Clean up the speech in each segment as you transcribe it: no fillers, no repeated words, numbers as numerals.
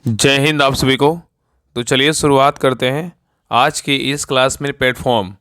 जय हिंद आप सभी को। तो चलिए शुरुआत करते हैं। आज की इस क्लास में प्लेटफॉर्म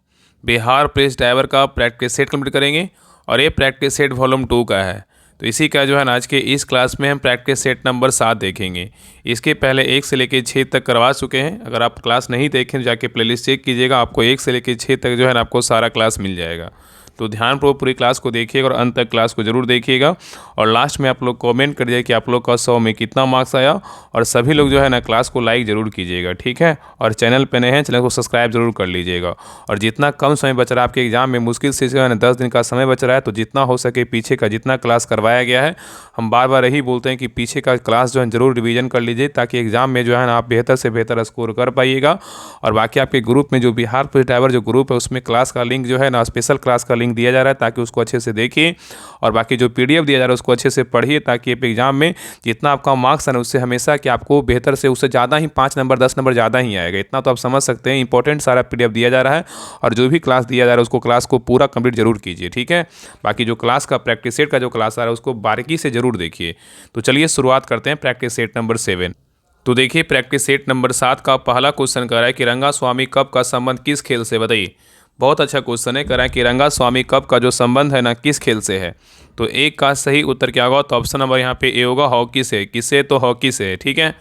बिहार पुलिस ड्राइवर का प्रैक्टिस सेट कंप्लीट करेंगे और ये प्रैक्टिस सेट वॉल्यूम 2 का है। तो इसी का जो है ना आज के इस क्लास में हम प्रैक्टिस सेट नंबर 7 देखेंगे। इसके पहले 1 से लेकर 6 तक करवा चुके हैं। अगर आप क्लास नहीं देखें जाके प्लेलिस्ट चेक कीजिएगा, आपको 1 से लेकर 6 तक जो है ना आपको सारा क्लास मिल जाएगा। तो ध्यानपूर्वक पूरी क्लास को देखिएगा और अंत तक क्लास को जरूर देखिएगा। और लास्ट में आप लोग कमेंट करिए कि आप लोग का 100 में कितना मार्क्स आया। और सभी लोग जो है ना क्लास को लाइक ज़रूर कीजिएगा, ठीक है। और चैनल पे नए हैं, चैनल को सब्सक्राइब जरूर कर लीजिएगा। और जितना कम समय बच रहा है आपके एग्जाम में, मुश्किल से जो है ना 10 दिन का समय बच रहा है, तो जितना हो सके पीछे का जितना क्लास करवाया गया है, हम बार बार यही बोलते हैं कि पीछे का क्लास जो है जरूर रिवीजन कर लीजिए, ताकि एग्जाम में जो है ना आप बेहतर से बेहतर स्कोर कर पाइएगा। और बाकी आपके ग्रुप में जो बिहार पुलिस ड्राइवर जो ग्रुप है, उसमें क्लास का लिंक जो है ना स्पेशल क्लास का लिंक दिया जा रहा है, ताकि उसको अच्छे से देखिए। और बाकी जो पीडीएफ दिया जा रहा है उसको अच्छे से पढ़िए, ताकि एग्जाम में जितना आपका मार्क्स है ना उससे हमेशा कि आपको बेहतर से उससे ज़्यादा ही 5 नंबर 10 नंबर ज़्यादा ही आएगा। इतना तो आप समझ सकते हैं। इंपॉर्टेंट सारा पीडीएफ दिया जा रहा है और जो भी क्लास दिया जा रहा है उसको क्लास को पूरा कंप्लीट जरूर कीजिए, ठीक है। बाकी जो क्लास का प्रैक्टिस सेट का जो क्लास आ रहा है उसको बारीकी से जरूर देखिए। तो चलिए शुरुआत करते हैं प्रैक्टिस सेट नंबर 7। तो देखिए प्रैक्टिस सेट नंबर 7 का पहला क्वेश्चन कर रहा है कि रंगा स्वामी कप का संबंध किस खेल से, बताइए। बहुत अच्छा क्वेश्चन है। कह रहा है कि रंगा स्वामी कप का जो संबंध है ना किस खेल से है। तो एक का सही उत्तर क्या होगा, तो ऑप्शन नंबर यहाँ पे ए होगा, हॉकी से। किससे, तो हॉकी से, ठीक है।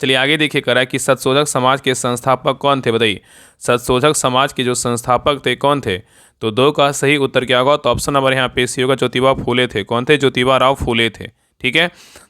चलिए आगे देखिए। कह रहा है कि सत्यशोधक समाज के संस्थापक कौन थे, बताइए। सत्यशोधक समाज के जो संस्थापक थे कौन थे। तो 2 का सही उत्तर क्या होगा, तो ऑप्शन नंबर यहाँ पे सी होगा, ज्योतिबा फूले थे। कौन थे, ज्योतिबा राव फूले थे, ठीक है।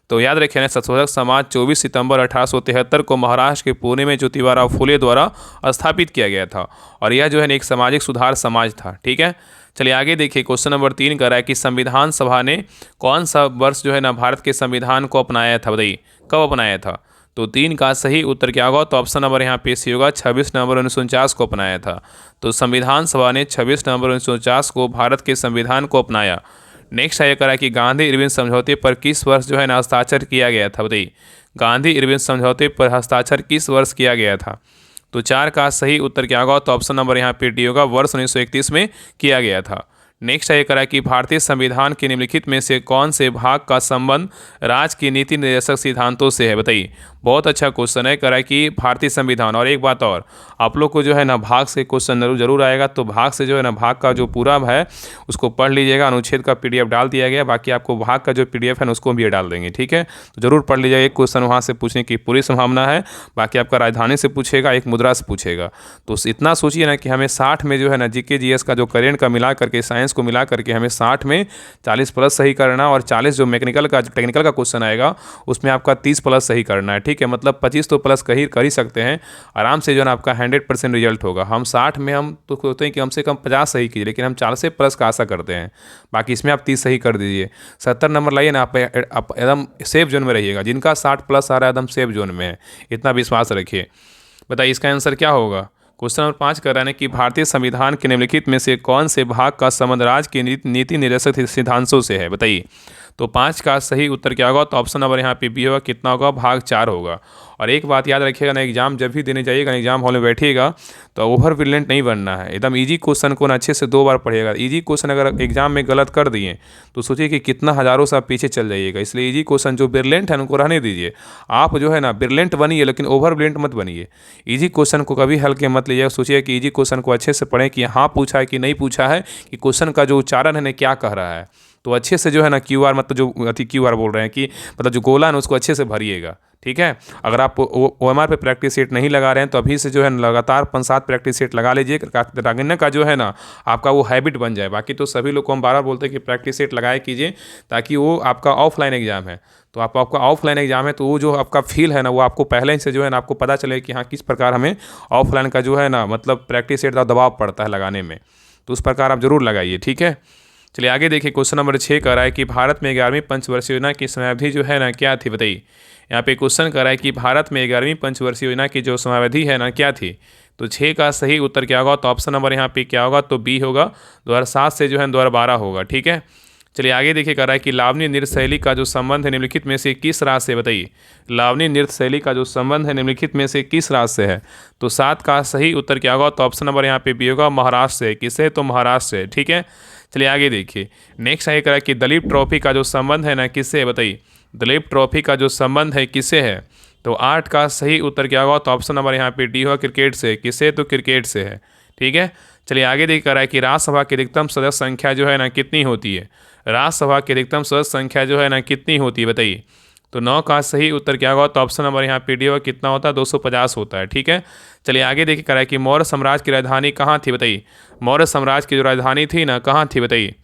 तो याद रखिए ना, सत्यशोधक समाज 24 सितंबर 1873 को महाराष्ट्र के पुणे में ज्योतिबा राव फूले द्वारा स्थापित किया गया था। और यह जो है एक सामाजिक सुधार समाज था, ठीक है। चलिए आगे देखिए। क्वेश्चन नंबर 3 कर रहा है कि संविधान सभा ने कौन सा वर्ष जो है ना भारत के संविधान को अपनाया था, बताइए। कब अपनाया था। तो 3 का सही उत्तर क्या होगा, तो ऑप्शन नंबर यहाँ पे सी होगा, 26 नवंबर 1949 को अपनाया था। तो संविधान सभा ने 26 नवंबर 1949 को भारत के संविधान को अपनाया। नेक्स्ट है करा कि गांधी इरविन समझौते पर किस वर्ष जो है ना हस्ताक्षर किया गया था, बताइए। गांधी इरविन समझौते पर हस्ताक्षर किस वर्ष किया गया था। तो 4 का सही उत्तर क्या होगा, तो ऑप्शन नंबर यहाँ पे डी होगा, वर्ष 1931 में किया गया था। नेक्स्ट है करा कि भारतीय संविधान के निम्नलिखित में से कौन से भाग का संबंध राज्य की नीति निर्देशक सिद्धांतों से है, बताइए। बहुत अच्छा क्वेश्चन है। करा कि भारतीय संविधान, और एक बात और, आप लोग को जो है ना भाग से क्वेश्चन जरूर आएगा। तो भाग से जो है ना भाग का जो पूरा है उसको पढ़ लीजिएगा। अनुच्छेद का पीडीएफ डाल दिया गया, बाकी आपको भाग का जो पीडीएफ है ना उसको भी डाल देंगे, ठीक है। तो जरूर पढ़ लीजिएगा। एक क्वेश्चन वहाँ से पूछने की पूरी संभावना है। बाकी आपका राजधानी से पूछेगा, एक मुद्रा से पूछेगा। तो इतना सोचिए ना कि हमें 60 में जो है ना जीके जीएस का जो करेंट का मिला करके, साइंस को मिला करके हमें 60 में 40 प्लस सही करना, और 40 जो मैकेनिकल का टेक्निकल का क्वेश्चन आएगा उसमें आपका 30 प्लस सही करना है, ठीक है। मतलब 25 तो प्लस कर ही सकते हैं आराम से, जो है ना आपका 100% रिजल्ट होगा। हम 60 में हम तो सोचते हैं कि कम से कम 50 सही कीजिए, लेकिन हम 40 से प्लस का आशा करते हैं। बाकी इसमें आप 30 सही कर दीजिए। 70 नंबर लाइए ना, आप एकदम सेफ जोन में रहिएगा। जिनका 60 प्लस आ रहा है एकदम सेफ जोन में है, इतना विश्वास रखिए। बताइए इसका आंसर क्या होगा। क्वेश्चन नंबर 5 कर रहा है कि भारतीय संविधान के निम्नलिखित में से कौन से भाग का संबंध राज्य की नीति निर्देशक सिद्धांतों से है, बताइए। तो 5 का सही उत्तर क्या होगा, तो ऑप्शन नंबर यहाँ पे बी होगा, कितना होगा, भाग 4 होगा। और एक बात याद रखिएगा ना, एग्जाम जब भी देने जाइएगा, एग्जाम हॉल में बैठिएगा तो ओवर ब्रिलियंट नहीं बनना है। एकदम इजी क्वेश्चन को ना अच्छे से 2 बार पढ़िएगा। इजी क्वेश्चन अगर एग्जाम में गलत कर दिए तो सोचिए कि कितना हज़ारों से आप पीछे चल जाइएगा। इसलिए इजी क्वेश्चन जो ब्रिलियंट है उनको रहने दीजिए। आप जो है ना ब्रिलियंट बनिए, लेकिन ओवर ब्रिलियंट मत बनिए। इजी क्वेश्चन को कभी हल्के मत लीजिएगा। सोचिए कि इजी क्वेश्चन को अच्छे से पढ़ें कि हाँ पूछा है कि नहीं पूछा है, कि क्वेश्चन का जो उच्चारण है ना क्या कह रहा है। तो अच्छे से जो है ना क्यूआर, मतलब जो क्यूआर बोल रहे हैं कि मतलब जो गोला है ना उसको अच्छे से भरिएगा, ठीक है। अगर आप ओएमआर पे प्रैक्टिस सेट नहीं लगा रहे हैं तो अभी से जो है लगातार 5-7 प्रैक्टिस सेट लगा लीजिए, ताकि का जो है ना आपका वो हैबिट बन जाए। बाकी तो सभी लोग को हम बार बोलते हैं कि प्रैक्टिस सेट लगाए कीजिए, ताकि वो आपका ऑफलाइन एग्जाम है। तो आपका ऑफलाइन एग्जाम है, तो वो जो आपका फील है ना वो आपको पहले से जो है ना आपको पता चले कि हाँ किस प्रकार हमें ऑफलाइन का जो है ना मतलब प्रैक्टिस सेट का दबाव पड़ता है लगाने में। तो उस प्रकार आप जरूर लगाइए, ठीक है। चलिए आगे देखिए। क्वेश्चन नंबर 6 कर रहा है कि भारत में 11वीं पंचवर्षीय योजना की समयावधि जो है ना क्या थी, बताइए। यहाँ पे क्वेश्चन कर रहा है कि भारत में 11वीं पंचवर्षीय योजना की जो समयावधि है ना क्या थी। तो 6 का सही उत्तर क्या होगा, तो ऑप्शन नंबर यहाँ पे क्या होगा, तो बी होगा, 2007 से जो है 2012 होगा, ठीक है। चलिए आगे देखिए। कर रहा है कि लावनी नृत्य शैली का जो संबंध है निम्नलिखित में से किस राज्य से, बताइए। लावनी नृत्य शैली का जो संबंध है निम्नलिखित में से किस राज्य से है। तो 7 का सही उत्तर क्या होगा, तो ऑप्शन नंबर यहाँ पे बी होगा, महाराष्ट्र से। किससे, तो महाराष्ट्र से, ठीक है। चलिए आगे देखिए। नेक्स्ट है करा कि दलीप ट्रॉफी का जो संबंध है ना किससे है, बताइए। दलीप ट्रॉफी का जो संबंध है किससे है। तो 8 का सही उत्तर क्या होगा? तो ऑप्शन नंबर यहाँ पे डी होगा, क्रिकेट से। किससे? तो क्रिकेट से है। ठीक है, चलिए आगे देखिए कह रहा है कि राज्यसभा की अधिकतम सदस्य संख्या जो है ना कितनी होती है? राज्यसभा की अधिकतम सदस्य संख्या जो है ना कितनी होती है बताइए? तो 9 का सही उत्तर क्या होगा? तो ऑप्शन नंबर यहाँ पे डी होगा, कितना होता है? 250 होता है। ठीक है, चलिए आगे देखिए कह रहा है कि मौर्य साम्राज्य की राजधानी कहाँ थी बताइए? मौर्य साम्राज्य की जो राजधानी थी ना, कहाँ थी बताइए?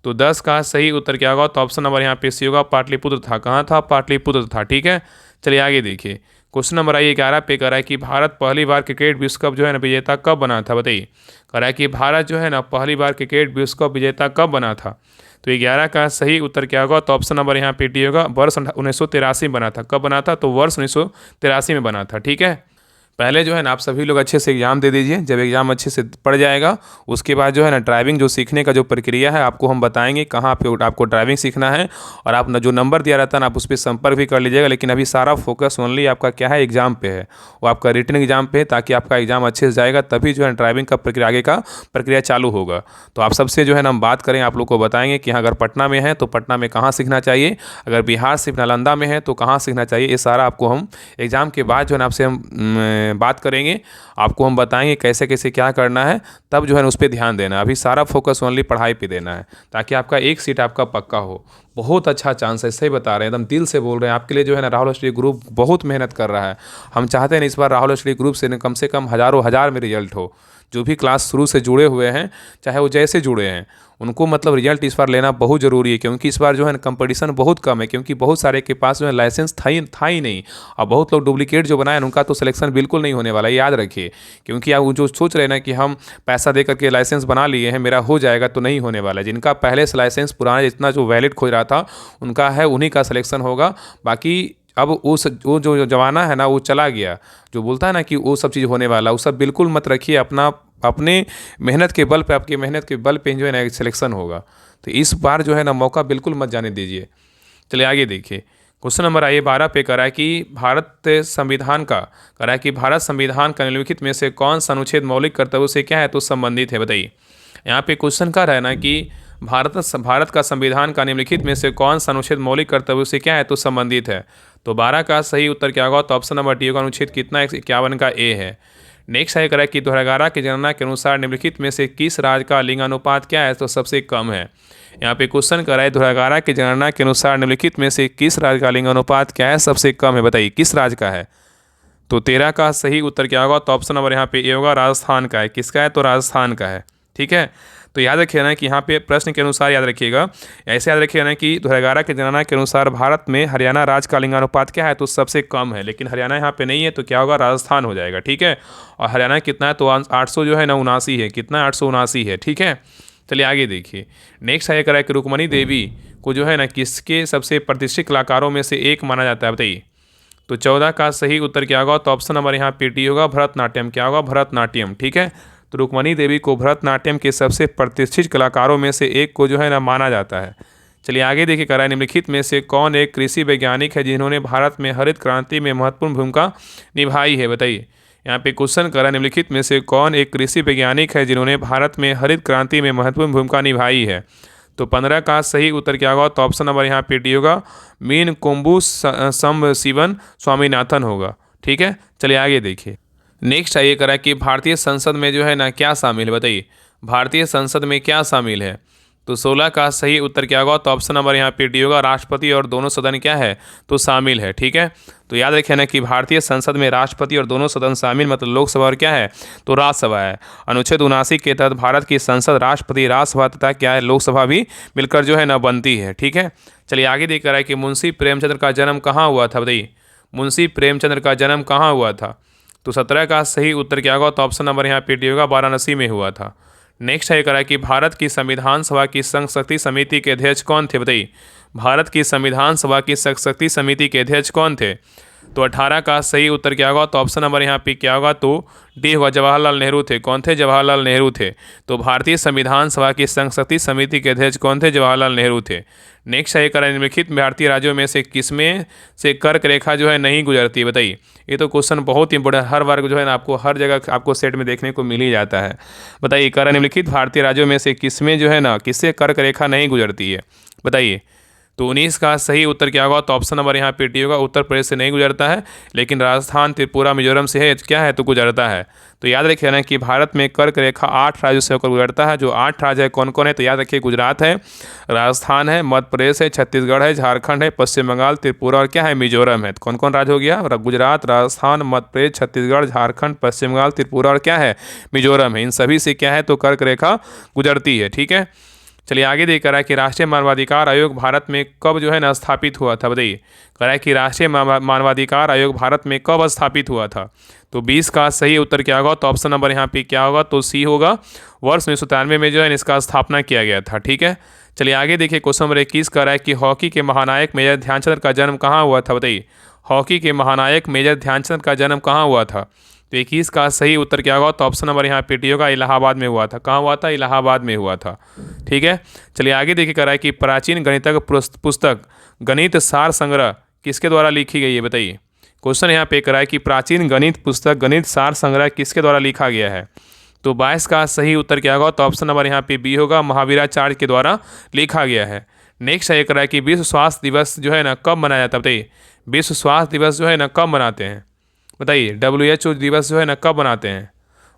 तो 10 का सही उत्तर क्या होगा? तो ऑप्शन नंबर यहाँ पे सी होगा, पाटलिपुत्र था। कहाँ था? पाटलिपुत्र था। ठीक है, चलिए आगे देखिए क्वेश्चन नंबर आइए 11 पे कह रहा है कि भारत पहली बार क्रिकेट विश्व कप जो है ना विजेता कब बना था बताइए? कह रहा है कि भारत जो है ना पहली बार क्रिकेट विश्व कप विजेता कब बना था? तो 11 का सही उत्तर क्या होगा? तो ऑप्शन नंबर यहाँ पे डी होगा, वर्ष 1983 में बना था। कब बना था? तो वर्ष 1983 में बना था। ठीक है, पहले जो है ना आप सभी लोग अच्छे से एग्ज़ाम दे दीजिए। जब एग्ज़ाम अच्छे से पड़ जाएगा उसके बाद जो है ना ड्राइविंग जो सीखने का जो प्रक्रिया है आपको हम बताएंगे कहाँ पे आपको ड्राइविंग सीखना है। और आप जो नंबर दिया रहता है ना आप उस पर संपर्क भी कर लीजिएगा। लेकिन अभी सारा फोकस ओनली आपका क्या है? एग्ज़ाम पे है, वो आपका रिटन एग्जाम पे है, ताकि आपका एग्ज़ाम अच्छे से जाएगा तभी जो है ड्राइविंग का प्रक्रिया आगे का प्रक्रिया चालू होगा। तो आप सबसे जो है ना हम बात करें, आप लोग को बताएंगे कि हाँ अगर पटना में है तो पटना में कहाँ सीखना चाहिए, अगर बिहार सिर्फ नालंदा में है तो कहाँ सीखना चाहिए। ये सारा आपको हम एग्ज़ाम के बाद जो है ना आपसे हम बात करेंगे। आपको हम बताएंगे कैसे कैसे क्या करना है, तब जो है ना उस पर ध्यान देना है। अभी सारा फोकस ओनली पढ़ाई पे देना है ताकि आपका एक सीट आपका पक्का हो। बहुत अच्छा चांस है, सही बता रहे हैं, एकदम दिल से बोल रहे हैं। आपके लिए जो है ना राहुल स्टडी ग्रुप बहुत मेहनत कर रहा है। हम चाहते हैं इस बार राहुल स्टडी ग्रुप से कम हज़ारों हज़ार में रिजल्ट हो। जो भी क्लास शुरू से जुड़े हुए हैं, चाहे वो जैसे जुड़े हैं, उनको मतलब रिजल्ट इस बार लेना बहुत ज़रूरी है। क्योंकि इस बार जो है ना कंपटीशन बहुत कम है, क्योंकि बहुत सारे के पास जो है लाइसेंस था ही नहीं। और बहुत लोग डुप्लीकेट जो बनाए उनका तो सिलेक्शन बिल्कुल नहीं होने वाला है, याद रखिए। क्योंकि आप जो सोच रहे हैं ना कि हम पैसा दे करके लाइसेंस बना लिए हैं, मेरा हो जाएगा, तो नहीं होने वाला है। जिनका पहले से लाइसेंस पुराना जितना जो वैलिड खोज रहा था उनका है, उन्हीं का सिलेक्शन होगा। बाकी अब वो जो जमाना है ना वो चला गया, जो बोलता है ना कि वो सब चीज़ होने वाला, वो सब बिल्कुल मत रखिए। अपने मेहनत के बल पे, आपकी मेहनत के बल पे जो है ना सिलेक्शन होगा। तो इस बार जो है ना मौका बिल्कुल मत जाने दीजिए। चलिए आगे देखिए क्वेश्चन नंबर आइए 12 पे करा है कि भारत संविधान का निम्नलिखित में से कौन सा अनुच्छेद मौलिक कर्तव्यों से क्या है तो संबंधित है बताइए? यहाँ पे क्वेश्चन कर रहा है ना कि भारत का संविधान का निम्नलिखित में से कौन सा अनुच्छेद मौलिक कर्तव्यों से क्या है तो संबंधित है? तो 12 का सही उत्तर क्या होगा? तो ऑप्शन नंबर डी होगा, अनुच्छेद कितना? 51 का ए है। नेक्स्ट है करा कि 2011 की जनगणना के अनुसार निम्नलिखित में से किस राज्य का लिंगानुपात क्या है तो सबसे कम है? यहाँ पे क्वेश्चन कर रहा है 2011 की जनगणना के अनुसार निम्नलिखित में से किस राज्य का लिंगानुपात क्या है सबसे कम है बताइए? किस राज्य का है? तो 13 का सही उत्तर क्या होगा? तो ऑप्शन नंबर यहाँ पे ए होगा, राजस्थान का है। किसका है? तो राजस्थान का है। ठीक है, तो याद रखिएगा ना कि यहाँ पे प्रश्न के अनुसार याद रखिएगा, ऐसे याद रखिएगा ना कि 2011 की जनगणना के अनुसार भारत में हरियाणा राज्य का लिंगानुपात क्या है तो सबसे कम है। लेकिन हरियाणा यहाँ पे नहीं है तो क्या होगा? राजस्थान हो जाएगा। ठीक है, और हरियाणा कितना है? तो 800 जो है ना 79 है। कितना? 879 है। ठीक है, चलिए आगे देखिए नेक्स्ट है करा कि रुक्मणी देवी को जो है ना किसके सबसे प्रतिष्ठित कलाकारों में से एक माना जाता है बताइए? तो 14 का सही उत्तर क्या होगा? तो ऑप्शन नंबर यहाँ पे डी होगा, भरतनाट्यम। क्या होगा? भरतनाट्यम। ठीक है, तो रुक्मणी देवी को भरतनाट्यम के सबसे प्रतिष्ठित कलाकारों में से एक को जो है ना माना जाता है। चलिए आगे देखिए करा निम्नलिखित में से कौन एक कृषि वैज्ञानिक है जिन्होंने भारत में हरित क्रांति में महत्वपूर्ण भूमिका निभाई है बताइए? यहाँ पे क्वेश्चन करा निम्नलिखित में से कौन एक कृषि वैज्ञानिक है जिन्होंने भारत में हरित क्रांति में महत्वपूर्ण भूमिका निभाई है? तो 15 का सही उत्तर क्या होगा? तो ऑप्शन नंबर यहाँ पे डी होगा, मीन कोम्बू संबशिवन स्वामीनाथन होगा। ठीक है, चलिए आगे देखिए नेक्स्ट आइए करा कि भारतीय संसद में जो है ना क्या शामिल है बताइए? भारतीय संसद में क्या शामिल है? तो 16 का सही उत्तर क्या होगा? तो ऑप्शन नंबर यहाँ पे डी होगा, राष्ट्रपति और दोनों सदन क्या है तो शामिल है। ठीक है, तो याद रखें ना कि भारतीय संसद में राष्ट्रपति और दोनों सदन शामिल, मतलब लोकसभा और क्या है तो राज्यसभा है। अनुच्छेद 79 के तहत भारत की संसद राष्ट्रपति, राज्यसभा तथा क्या है लोकसभा भी मिलकर जो है ना बनती है। ठीक है, चलिए आगे देख रहा है कि मुंशी प्रेमचंद्र का जन्म कहाँ हुआ था बताइए? मुंशी प्रेमचंद्र का जन्म कहाँ हुआ था? तो 17 का सही उत्तर क्या होगा? तो ऑप्शन नंबर यहाँ पे डी होगा, वाराणसी में हुआ था। नेक्स्ट है करा कि भारत की संविधान सभा की संशक्ति समिति के अध्यक्ष कौन थे बताइए? भारत की संविधान सभा की संशक्ति समिति के अध्यक्ष कौन थे? तो 18 का सही उत्तर क्या होगा? तो ऑप्शन नंबर यहाँ पे क्या होगा? तो डी होगा, जवाहरलाल नेहरू थे। कौन थे? जवाहरलाल नेहरू थे। तो भारतीय संविधान सभा की संशक्ति समिति के अध्यक्ष कौन थे? जवाहरलाल नेहरू थे। नेक्स्ट है करा निम्नलिखित भारतीय राज्यों में से किसमें से कर्क रेखा जो है नहीं गुजरती बताइए? ये तो क्वेश्चन बहुत इंपॉर्टेंट, हर वर्ग जो है ना आपको हर जगह आपको सेट में देखने को मिल ही जाता है। बताइए करा निम्नलिखित भारतीय राज्यों में से किसमें जो है ना किससे कर्क रेखा नहीं गुजरती है बताइए? तो 19 का सही उत्तर क्या होगा? तो ऑप्शन नंबर यहाँ पे डी होगा। उत्तर प्रदेश से नहीं गुजरता है, लेकिन राजस्थान, त्रिपुरा, मिजोरम से है, क्या है तो गुजरता है। तो याद रखिए ना कि भारत में कर्क रेखा 8 राज्यों से होकर गुजरता है। जो 8 राज्य है कौन कौन है? तो याद रखिए, गुजरात है, राजस्थान है, मध्य प्रदेश है, छत्तीसगढ़ है, झारखंड है, पश्चिम बंगाल, त्रिपुरा और क्या है मिजोरम है। तो कौन कौन राज्य हो गया? गुजरात, राजस्थान, मध्य प्रदेश, छत्तीसगढ़, झारखंड, पश्चिम बंगाल, त्रिपुरा और क्या है मिजोरम है। इन सभी से क्या है तो कर्क रेखा गुजरती है। ठीक है, चलिए आगे देख रहा है कि राष्ट्रीय मानवाधिकार आयोग भारत में कब जो है ना स्थापित हुआ था? बताइए, कह रहा है कि राष्ट्रीय मानवाधिकार आयोग भारत में कब स्थापित हुआ था? तो 20 का सही उत्तर क्या होगा? तो ऑप्शन नंबर यहाँ पे क्या होगा? तो सी होगा। वर्ष 1993 में जो है इसका स्थापना किया गया था। ठीक है, चलिए आगे देखिए क्वेश्चन नंबर 21 कह रहा है कि हॉकी के महानायक मेजर ध्यानचंद का जन्म कहाँ हुआ था? बताइए, हॉकी के महानायक मेजर ध्यानचंद का जन्म कहाँ हुआ था? तो 21 का सही उत्तर क्या होगा? तो ऑप्शन नंबर यहाँ पे डी होगा। इलाहाबाद में हुआ था। कहाँ हुआ था? इलाहाबाद में हुआ था। ठीक है, चलिए आगे देखिए कह रहा है कि प्राचीन गणितज्ञ पुस्तक गणित सार संग्रह किसके द्वारा लिखी गई है? बताइए, क्वेश्चन यहाँ पे कह रहा है कि प्राचीन गणित पुस्तक गणित सार संग्रह किसके द्वारा लिखा गया है? तो 22 का सही उत्तर क्या होगा? तो ऑप्शन नंबर यहाँ पे बी होगा। महावीराचार्य के द्वारा लिखा गया है। नेक्स्ट है कह रहा है कि विश्व स्वास्थ्य दिवस जो है ना कब मनाया जाता है? बताइए, विश्व स्वास्थ्य दिवस जो है ना कब मनाते हैं? बताइए, WHO दिवस जो है ना कब मनाते हैं?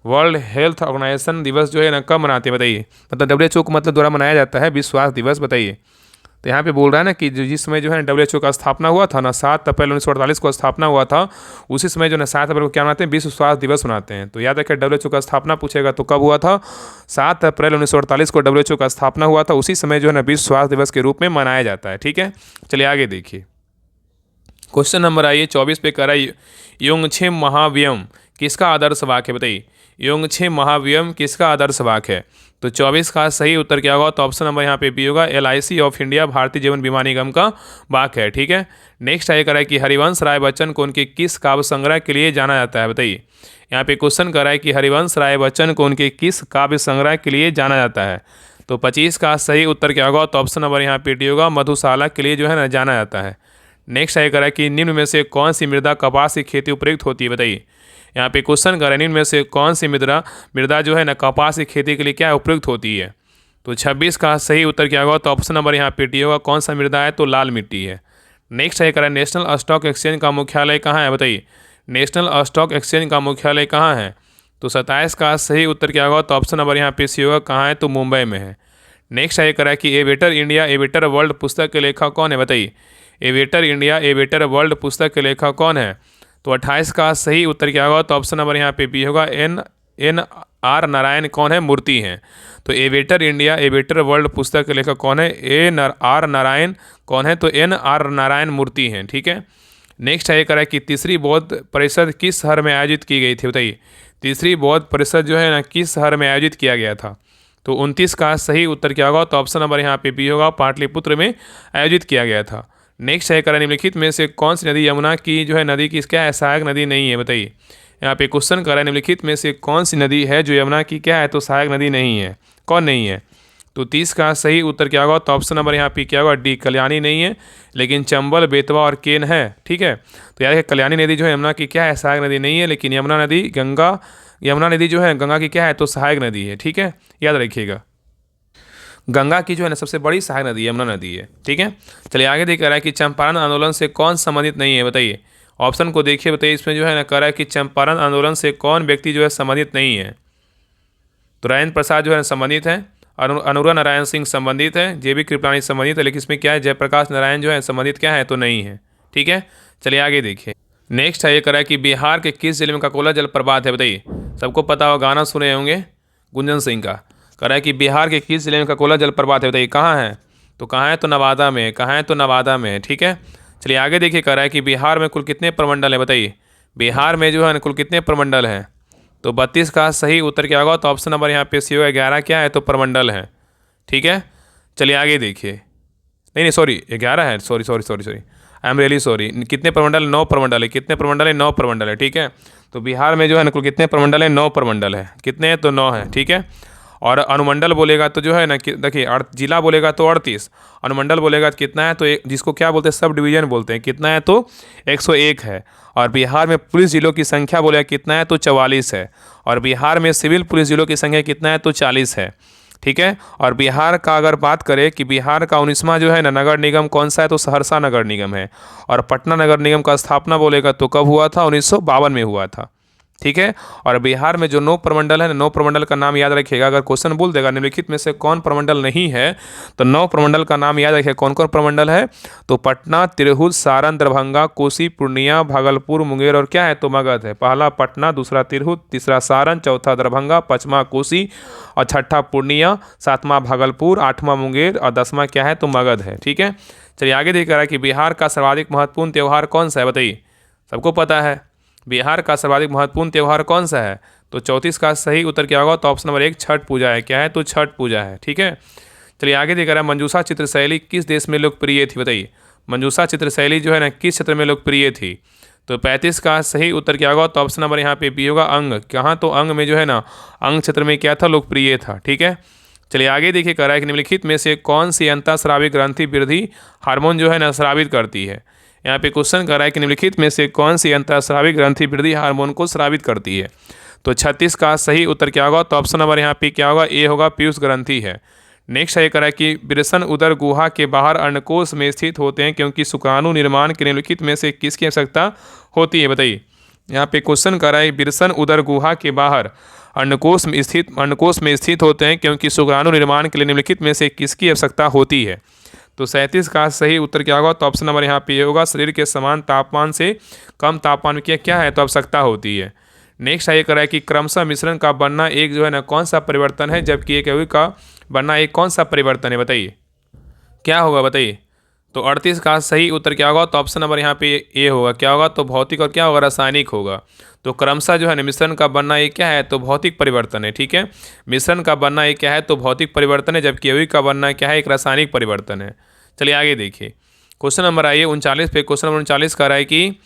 वर्ल्ड हेल्थ ऑर्गेनाइजेशन दिवस जो है ना कब मनाते हैं? बताइए, मतलब WHO को मतलब द्वारा मनाया जाता है विश्व स्वास्थ्य दिवस। बताइए, तो यहाँ पे बोल रहा है ना कि जिस समय जो है WHO का स्थापना हुआ था ना, 7 अप्रैल 1948 को स्थापना हुआ था, उसी समय जो है 7 अप्रैल को क्या मनाते हैं? विश्व स्वास्थ्य दिवस मनाते हैं। तो याद रखें, WHO का स्थापना पूछेगा तो कब हुआ था? 7 अप्रैल 1948 को WHO का स्थापना हुआ था। उसी समय जो है ना विश्व स्वास्थ्य दिवस के रूप में मनाया जाता है। ठीक है, चलिए आगे देखिए क्वेश्चन नंबर आइए 24 पे कह रहा है योंगछे महाव्यम किसका आदर्श वाक्य है? बताइए, योंगछे महाव्यम किसका आदर्श वाक्य है? तो 24 का सही उत्तर क्या होगा? तो ऑप्शन नंबर यहाँ पे बी होगा। LIC of India Bharatiya Jeevan बीमा निगम का वाक्य है। ठीक है, नेक्स्ट है कह रहा है कि हरिवंश राय बच्चन को उनके किस काव्य संग्रह के लिए जाना जाता है? बताइए, यहाँ पे क्वेश्चन कर रहा है कि हरिवंश राय बच्चन को उनके किस काव्य संग्रह के लिए जाना जाता है? तो 25 का सही उत्तर क्या होगा? तो ऑप्शन नंबर यहाँ पे डी होगा। मधुशाला के लिए जो है ना जाना जाता है। नेक्स्ट है कह रहा है कि निम्न में से कौन सी मृदा कपास की खेती उपयुक्त होती है? बताइए, यहाँ पे क्वेश्चन कर रहे हैं निम्न में से कौन सी मृदा जो है ना कपास की खेती के लिए क्या उपयुक्त होती है? तो 26 का सही उत्तर क्या होगा? तो ऑप्शन नंबर यहाँ पे डी होगा। कौन सा मृदा है? तो लाल मिट्टी है। नेक्स्ट है कह रहा है नेशनल स्टॉक एक्सचेंज का मुख्यालय कहाँ है? बताइए, नेशनल स्टॉक एक्सचेंज का मुख्यालय कहाँ है? तो 27 का सही उत्तर क्या होगा? तो ऑप्शन नंबर यहाँ पे सी होगा। कहाँ है? तो मुंबई में है। नेक्स्ट है कह रहा है कि a better India a better world पुस्तक के लेखक कौन है? बताइए, a better India a better world पुस्तक के लेखक कौन है? तो 28 का सही उत्तर क्या होगा? तो ऑप्शन नंबर यहाँ पे बी होगा। NR नारायण कौन है? मूर्ति हैं। तो a better India a better world पुस्तक के लेखक कौन है? NR नारायण कौन है? तो NR नारायण मूर्ति हैं। ठीक है, नेक्स्ट है कह रहा है कि तीसरी बौद्ध परिषद किस शहर में आयोजित की गई थी? बताइए, तीसरी बौद्ध परिषद जो है ना किस शहर में आयोजित किया गया था? तो 29 का सही उत्तर क्या होगा? तो ऑप्शन नंबर यहाँ पे बी होगा। पाटलिपुत्र में आयोजित किया गया था। नेक्स्ट है कह निम्नलिखित में से कौन सी नदी यमुना की जो है नदी की क्या है सहायक नदी नहीं है? बताइए, यहाँ पे क्वेश्चन कर रहा है निम्नलिखित में से कौन सी नदी है जो यमुना की क्या है तो सहायक नदी नहीं है? कौन नहीं है? तो 30 का सही उत्तर क्या होगा? तो ऑप्शन नंबर यहाँ पे क्या होगा? डी, कल्याणी नहीं है, लेकिन चंबल, बेतवा और केन है। ठीक है, तो याद है कल्याणी नदी जो है यमुना की क्या है सहायक नदी नहीं है, लेकिन यमुना नदी जो है गंगा की क्या है तो सहायक नदी है। ठीक है, याद रखिएगा, गंगा की जो है ना सबसे बड़ी सहायक नदी यमुना नदी है। ठीक है, चलिए आगे देख रहा है कि चंपारण आंदोलन से कौन संबंधित नहीं है? बताइए, ऑप्शन को देखिए, बताइए इसमें जो है ना कह रहा है कि चंपारण आंदोलन से कौन व्यक्ति जो है संबंधित नहीं है? तो राजेंद्र प्रसाद जो है संबंधित है, अनुरा नारायण सिंह संबंधित है, JB कृपलानी संबंधित है, लेकिन इसमें क्या है जयप्रकाश नारायण जो है संबंधित क्या है तो नहीं है। ठीक है, चलिए आगे देखिए। नेक्स्ट है ये कह रहा है कि बिहार के किस जिले में ककोला जलप्रपात है? बताइए, सबको पता हो, गाना सुने होंगे गुंजन सिंह का। कह रहा है कि बिहार के किस जिले में ककोला जलप्रपात है? बताइए, कहाँ है? तो कहाँ है तो नवादा में। कहाँ है तो नवादा में। ठीक है, चलिए आगे देखिए, कह रहा है कि बिहार में कुल कितने प्रमंडल हैं? बताइए, बिहार में जो है कुल कितने प्रमंडल हैं? तो 32 का सही उत्तर क्या होगा? तो ऑप्शन नंबर यहाँ पे सी होगा। 11 क्या है तो प्रमंडल है। ठीक है, चलिए आगे देखिए। नहीं सॉरी 11 है, sorry I am really sorry. कितने प्रमंडल? 9 प्रमंडल है। कितने प्रमंडल है? 9 प्रमंडल है। ठीक है, तो बिहार में जो है ना कुल कितने प्रमंडल है? 9 प्रमंडल है। कितने हैं तो 9 है। ठीक है, और अनुमंडल बोलेगा तो जो है ना देखिए, जिला बोलेगा तो 38, अनुमंडल बोलेगा तो कितना है तो जिसको क्या बोलते हैं सब डिवीजन बोलते हैं, कितना है तो 101 है। और बिहार में पुलिस जिलों की संख्या बोलेगा कितना है तो 44 है। और बिहार में सिविल पुलिस जिलों की संख्या कितना है तो 40 है। ठीक है। और बिहार का अगर बात करें कि बिहार का 19वां जो है ना नगर निगम कौन सा है, तो सहरसा नगर निगम है। और पटना नगर निगम का स्थापना बोलेगा तो कब हुआ था, 1952 में हुआ था, ठीक है। और बिहार में जो 9 प्रमंडल है ना, 9 प्रमंडल का नाम याद रखिएगा। अगर क्वेश्चन बोल देगा निम्नलिखित में से कौन प्रमंडल नहीं है, तो 9 प्रमंडल का नाम याद रखिए। कौन कौन प्रमंडल है, तो पटना, तिरहुत, सारण, दरभंगा, कोसी, पूर्णिया, भागलपुर, मुंगेर और क्या है, तो मगध है। पहला पटना, दूसरा तिरहुत, तीसरा सारण, चौथा दरभंगा, पांचवा कोसी और छठा पूर्णिया, सातवां भागलपुर, आठवां मुंगेर और 10वां क्या है, तो मगध है, ठीक है। चलिए आगे देख रहा है कि बिहार का सर्वाधिक महत्वपूर्ण त्यौहार कौन सा है, बताइए। सबको पता है बिहार का सर्वाधिक महत्वपूर्ण त्यौहार कौन सा है, तो 34 का सही उत्तर क्या होगा, तो ऑप्शन नंबर 1 छठ पूजा है। क्या है, तो छठ पूजा है, ठीक है। चलिए आगे देख रहा है मंजूषा चित्र शैली किस देश में लोकप्रिय थी, बताइए। मंजूषा चित्र शैली जो है ना किस क्षेत्र में लोकप्रिय थी, तो 35 का सही उत्तर क्या होगा, तो ऑप्शन नंबर यहाँ पे बी होगा अंग। कहाँ, तो अंग में जो है ना अंग क्षेत्र में क्या था, लोकप्रिय था, ठीक है। चलिए आगे देखिए कह रहा है कि निम्नलिखित में से कौन सी अंतःस्रावी ग्रंथि वृद्धि हार्मोन जो है ना स्रावित करती है। यहाँ पे क्वेश्चन कर रहा है कि निम्नलिखित में से कौन सी अंतःस्रावी ग्रंथि वृद्धि हार्मोन को स्रावित करती है, तो 36 का सही उत्तर क्या होगा, तो ऑप्शन नंबर यहाँ पे क्या होगा, ए होगा, पीयूष ग्रंथि है। नेक्स्ट ये कह रहा है कि वृषण उदर गुहा के बाहर अंडकोश में स्थित होते हैं क्योंकि शुक्राणु निर्माण के निम्नलिखित में से किसकी आवश्यकता होती है, बताइए। यहाँ पे क्वेश्चन कर रहा है वृषण उदर गुहा के बाहर अंडकोश में स्थित होते हैं क्योंकि शुक्राणु निर्माण के लिए निम्नलिखित में से किसकी आवश्यकता होती है, तो 37 का सही उत्तर क्या होगा, तो ऑप्शन नंबर यहाँ पे ये होगा, शरीर के समान तापमान से कम तापमान की क्या है, तो आवश्यकता होती है। नेक्स्ट ये कह रहा है कि क्रमशः मिश्रण का बनना एक जो है ना कौन सा परिवर्तन है, जबकि एक यौगिक का बनना एक कौन सा परिवर्तन है, बताइए। क्या होगा, बताइए। तो 38 का सही उत्तर क्या होगा, तो ऑप्शन नंबर यहाँ पे ए होगा। क्या होगा, तो भौतिक और क्या होगा, रासायनिक होगा। तो क्रमशः जो है ना मिश्रण का बनना एक क्या है, तो भौतिक परिवर्तन है, ठीक है। मिश्रण का बनना एक क्या है, तो भौतिक परिवर्तन है, जबकि यौगिक का बनना क्या है, एक रासायनिक परिवर्तन है। चलिए आगे देखिए क्वेश्चन नंबर आइए 39 पे। क्वेश्चन नंबर 39 कह रहा है कि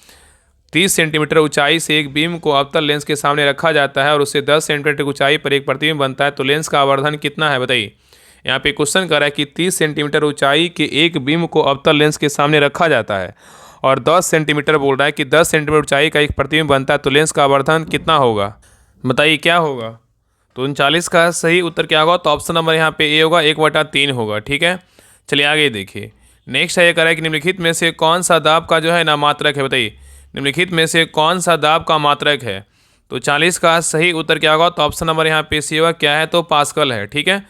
30 सेंटीमीटर ऊंचाई से एक बीम को अवतल लेंस के सामने रखा जाता है और उससे 10 सेंटीमीटर की ऊंचाई पर एक प्रतिबिंब बनता है, तो लेंस का आवर्धन कितना है, बताइए। यहाँ पे क्वेश्चन कर रहा है कि 30 सेंटीमीटर ऊंचाई के एक बीम को अवतल लेंस के सामने रखा जाता है और 10 सेंटीमीटर बोल रहा है कि 10 सेंटीमीटर ऊंचाई का एक प्रतिबिंब बनता है, तो लेंस का आवर्धन कितना होगा, बताइए क्या होगा। तो 39 का सही उत्तर क्या होगा, तो ऑप्शन नंबर यहाँ पे ए होगा, 1/3 होगा, ठीक है। चलिए आगे देखिए नेक्स्ट ये कह रहा है कि निम्नलिखित में से कौन सा दाब का जो है ना मात्रक है, बताइए। निम्नलिखित में से कौन सा दाब का मात्रक है, तो 40 का सही उत्तर क्या होगा, तो ऑप्शन नंबर यहाँ पे सी होगा, क्या है, तो पास्कल है, ठीक है।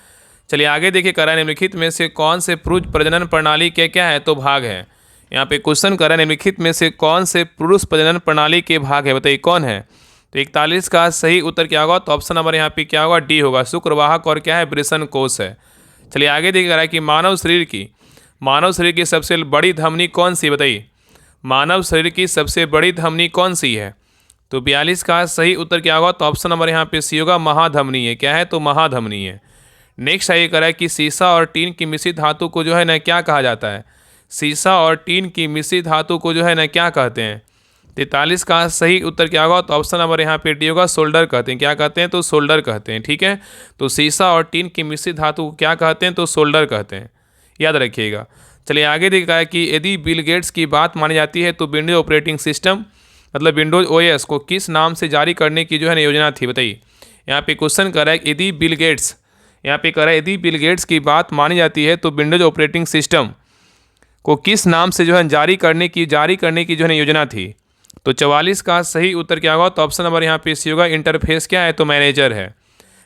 चलिए आगे देखिए कह रहा है निम्नलिखित में से कौन से पुरुष प्रजनन प्रणाली के क्या है, तो भाग है। यहाँ पे क्वेश्चन कर रहा है निम्नलिखित में से कौन से पुरुष प्रजनन प्रणाली के भाग है, बताइए कौन है। तो 41 का सही उत्तर क्या होगा, तो ऑप्शन नंबर यहाँ पे क्या होगा, डी होगा, शुक्रवाहक और क्या है, वृषण कोष है। चलिए आगे देखिए कह रहा है कि मानव शरीर की सबसे बड़ी धमनी कौन सी, बताइए। मानव शरीर की सबसे बड़ी धमनी कौन सी है, तो 42 का सही उत्तर क्या होगा, तो ऑप्शन नंबर यहाँ पे सी होगा, महाधमनी है। क्या है, तो महाधमनी है। नेक्स्ट ये कह रहा है कि सीसा और टीन की मिश्रित धातु को जो है ना क्या कहा जाता है, सीसा और टीन की मिश्रित धातु को जो है ना क्या कहते हैं। 43 का सही उत्तर क्या होगा, तो ऑप्शन नंबर यहाँ पे डी होगा, सोल्डर कहते हैं। क्या कहते हैं, तो सोल्डर कहते हैं, ठीक है। तो सीसा और टीन की मिश्रित धातु को क्या कहते हैं, तो सोल्डर कहते हैं, याद रखिएगा। चलिए आगे देखा है कि यदि बिल गेट्स की बात मानी जाती है तो विंडोज ऑपरेटिंग सिस्टम मतलब विंडोज ओएस को किस नाम से जारी करने की जो है ना योजना थी, बताइए। यहाँ पे क्वेश्चन कर रहा है यदि बिल गेट्स यदि बिल गेट्स की बात मानी जाती है तो विंडोज ऑपरेटिंग सिस्टम को किस नाम से जो है जारी करने की जो है ना योजना थी। तो 44 का सही उत्तर क्या होगा, तो ऑप्शन नंबर यहाँ पे सी होगा, इंटरफेस क्या है, तो मैनेजर है।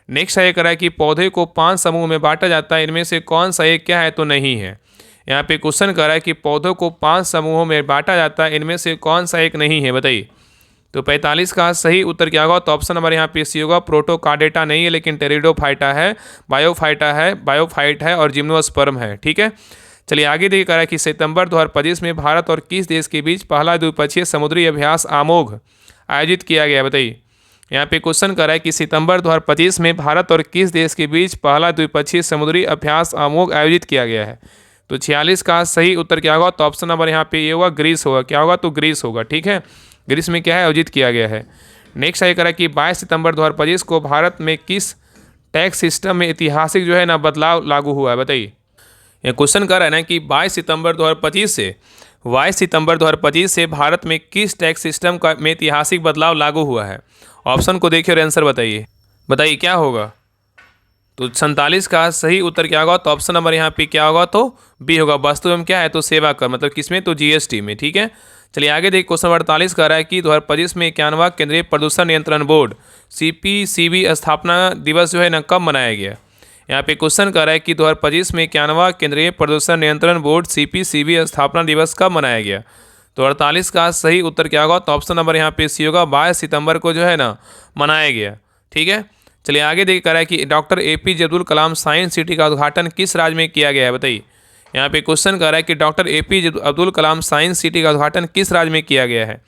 नेक्स्ट ये कह रहा है कि पौधे को 5 समूह में बांटा जाता है, इनमें से कौन सा एक क्या है, तो नहीं है। यहाँ पे क्वेश्चन कर रहा है कि पौधों को 5 समूहों में बांटा जाता है, इनमें से कौन सा एक नहीं है, बताइए। तो 45 का सही उत्तर क्या होगा, तो ऑप्शन नंबर यहाँ पे सी होगा, प्रोटोकार्डेटा नहीं है लेकिन टेरिडोफाइटा है, बायोफाइट है और जिम्नोस्पर्म है, ठीक है। चलिए आगे देखिए कह रहा है कि सितंबर 2025 में भारत और किस देश के बीच पहला द्विपक्षीय समुद्री अभ्यास आमोघ आयोजित किया गया, बताइए। यहाँ पे क्वेश्चन कर रहा है कि सितंबर 2025 में भारत और किस देश के बीच पहला द्विपक्षीय समुद्री अभ्यास आमोघ आयोजित किया गया है। तो 46 का सही उत्तर क्या होगा, तो ऑप्शन नंबर यहाँ पे ये होगा, ग्रीस होगा। क्या होगा, तो ग्रीस होगा, ठीक है। ग्रीस में क्या है, आयोजित किया गया है। नेक्स्ट ये कह रहा है कि 22 सितंबर 2025 को भारत में किस टैक्स सिस्टम में ऐतिहासिक जो है ना बदलाव लागू हुआ है, बताइए। ये क्वेश्चन कर रहा है ना कि 22 सितंबर 2025 से भारत में किस टैक्स सिस्टम का में ऐतिहासिक बदलाव लागू हुआ है। ऑप्शन को देखिए और आंसर बताइए क्या होगा। तो 47 का सही उत्तर क्या होगा? तो ऑप्शन नंबर यहाँ पे क्या होगा? तो बी होगा। वस्तु एवं क्या है? तो सेवा कर, मतलब किसमें? तो जीएसटी में। ठीक है, चलिए आगे देखिए। क्वेश्चन नंबर 48 कह रहा है कि 2025 में 91वां केंद्रीय प्रदूषण नियंत्रण बोर्ड सीपीसीबी स्थापना दिवस जो है ना कब मनाया गया? यहाँ पे क्वेश्चन कर रहा है कि 2025 में 91वां केंद्रीय प्रदूषण नियंत्रण बोर्ड सीपीसीबी स्थापना दिवस कब मनाया गया? तो 48 का सही उत्तर क्या होगा? तो ऑप्शन नंबर यहाँ पे सी होगा। 22 सितंबर को जो है ना मनाया गया। ठीक है, चलिए आगे देखिए। कह रहा है कि doctor APJ Abdul Kalam science city का उद्घाटन किस राज्य में किया गया है? बताइए। यहाँ पे क्वेश्चन कर रहा है कि doctor APJ Abdul Kalam science city का उद्घाटन किस राज्य में किया गया है?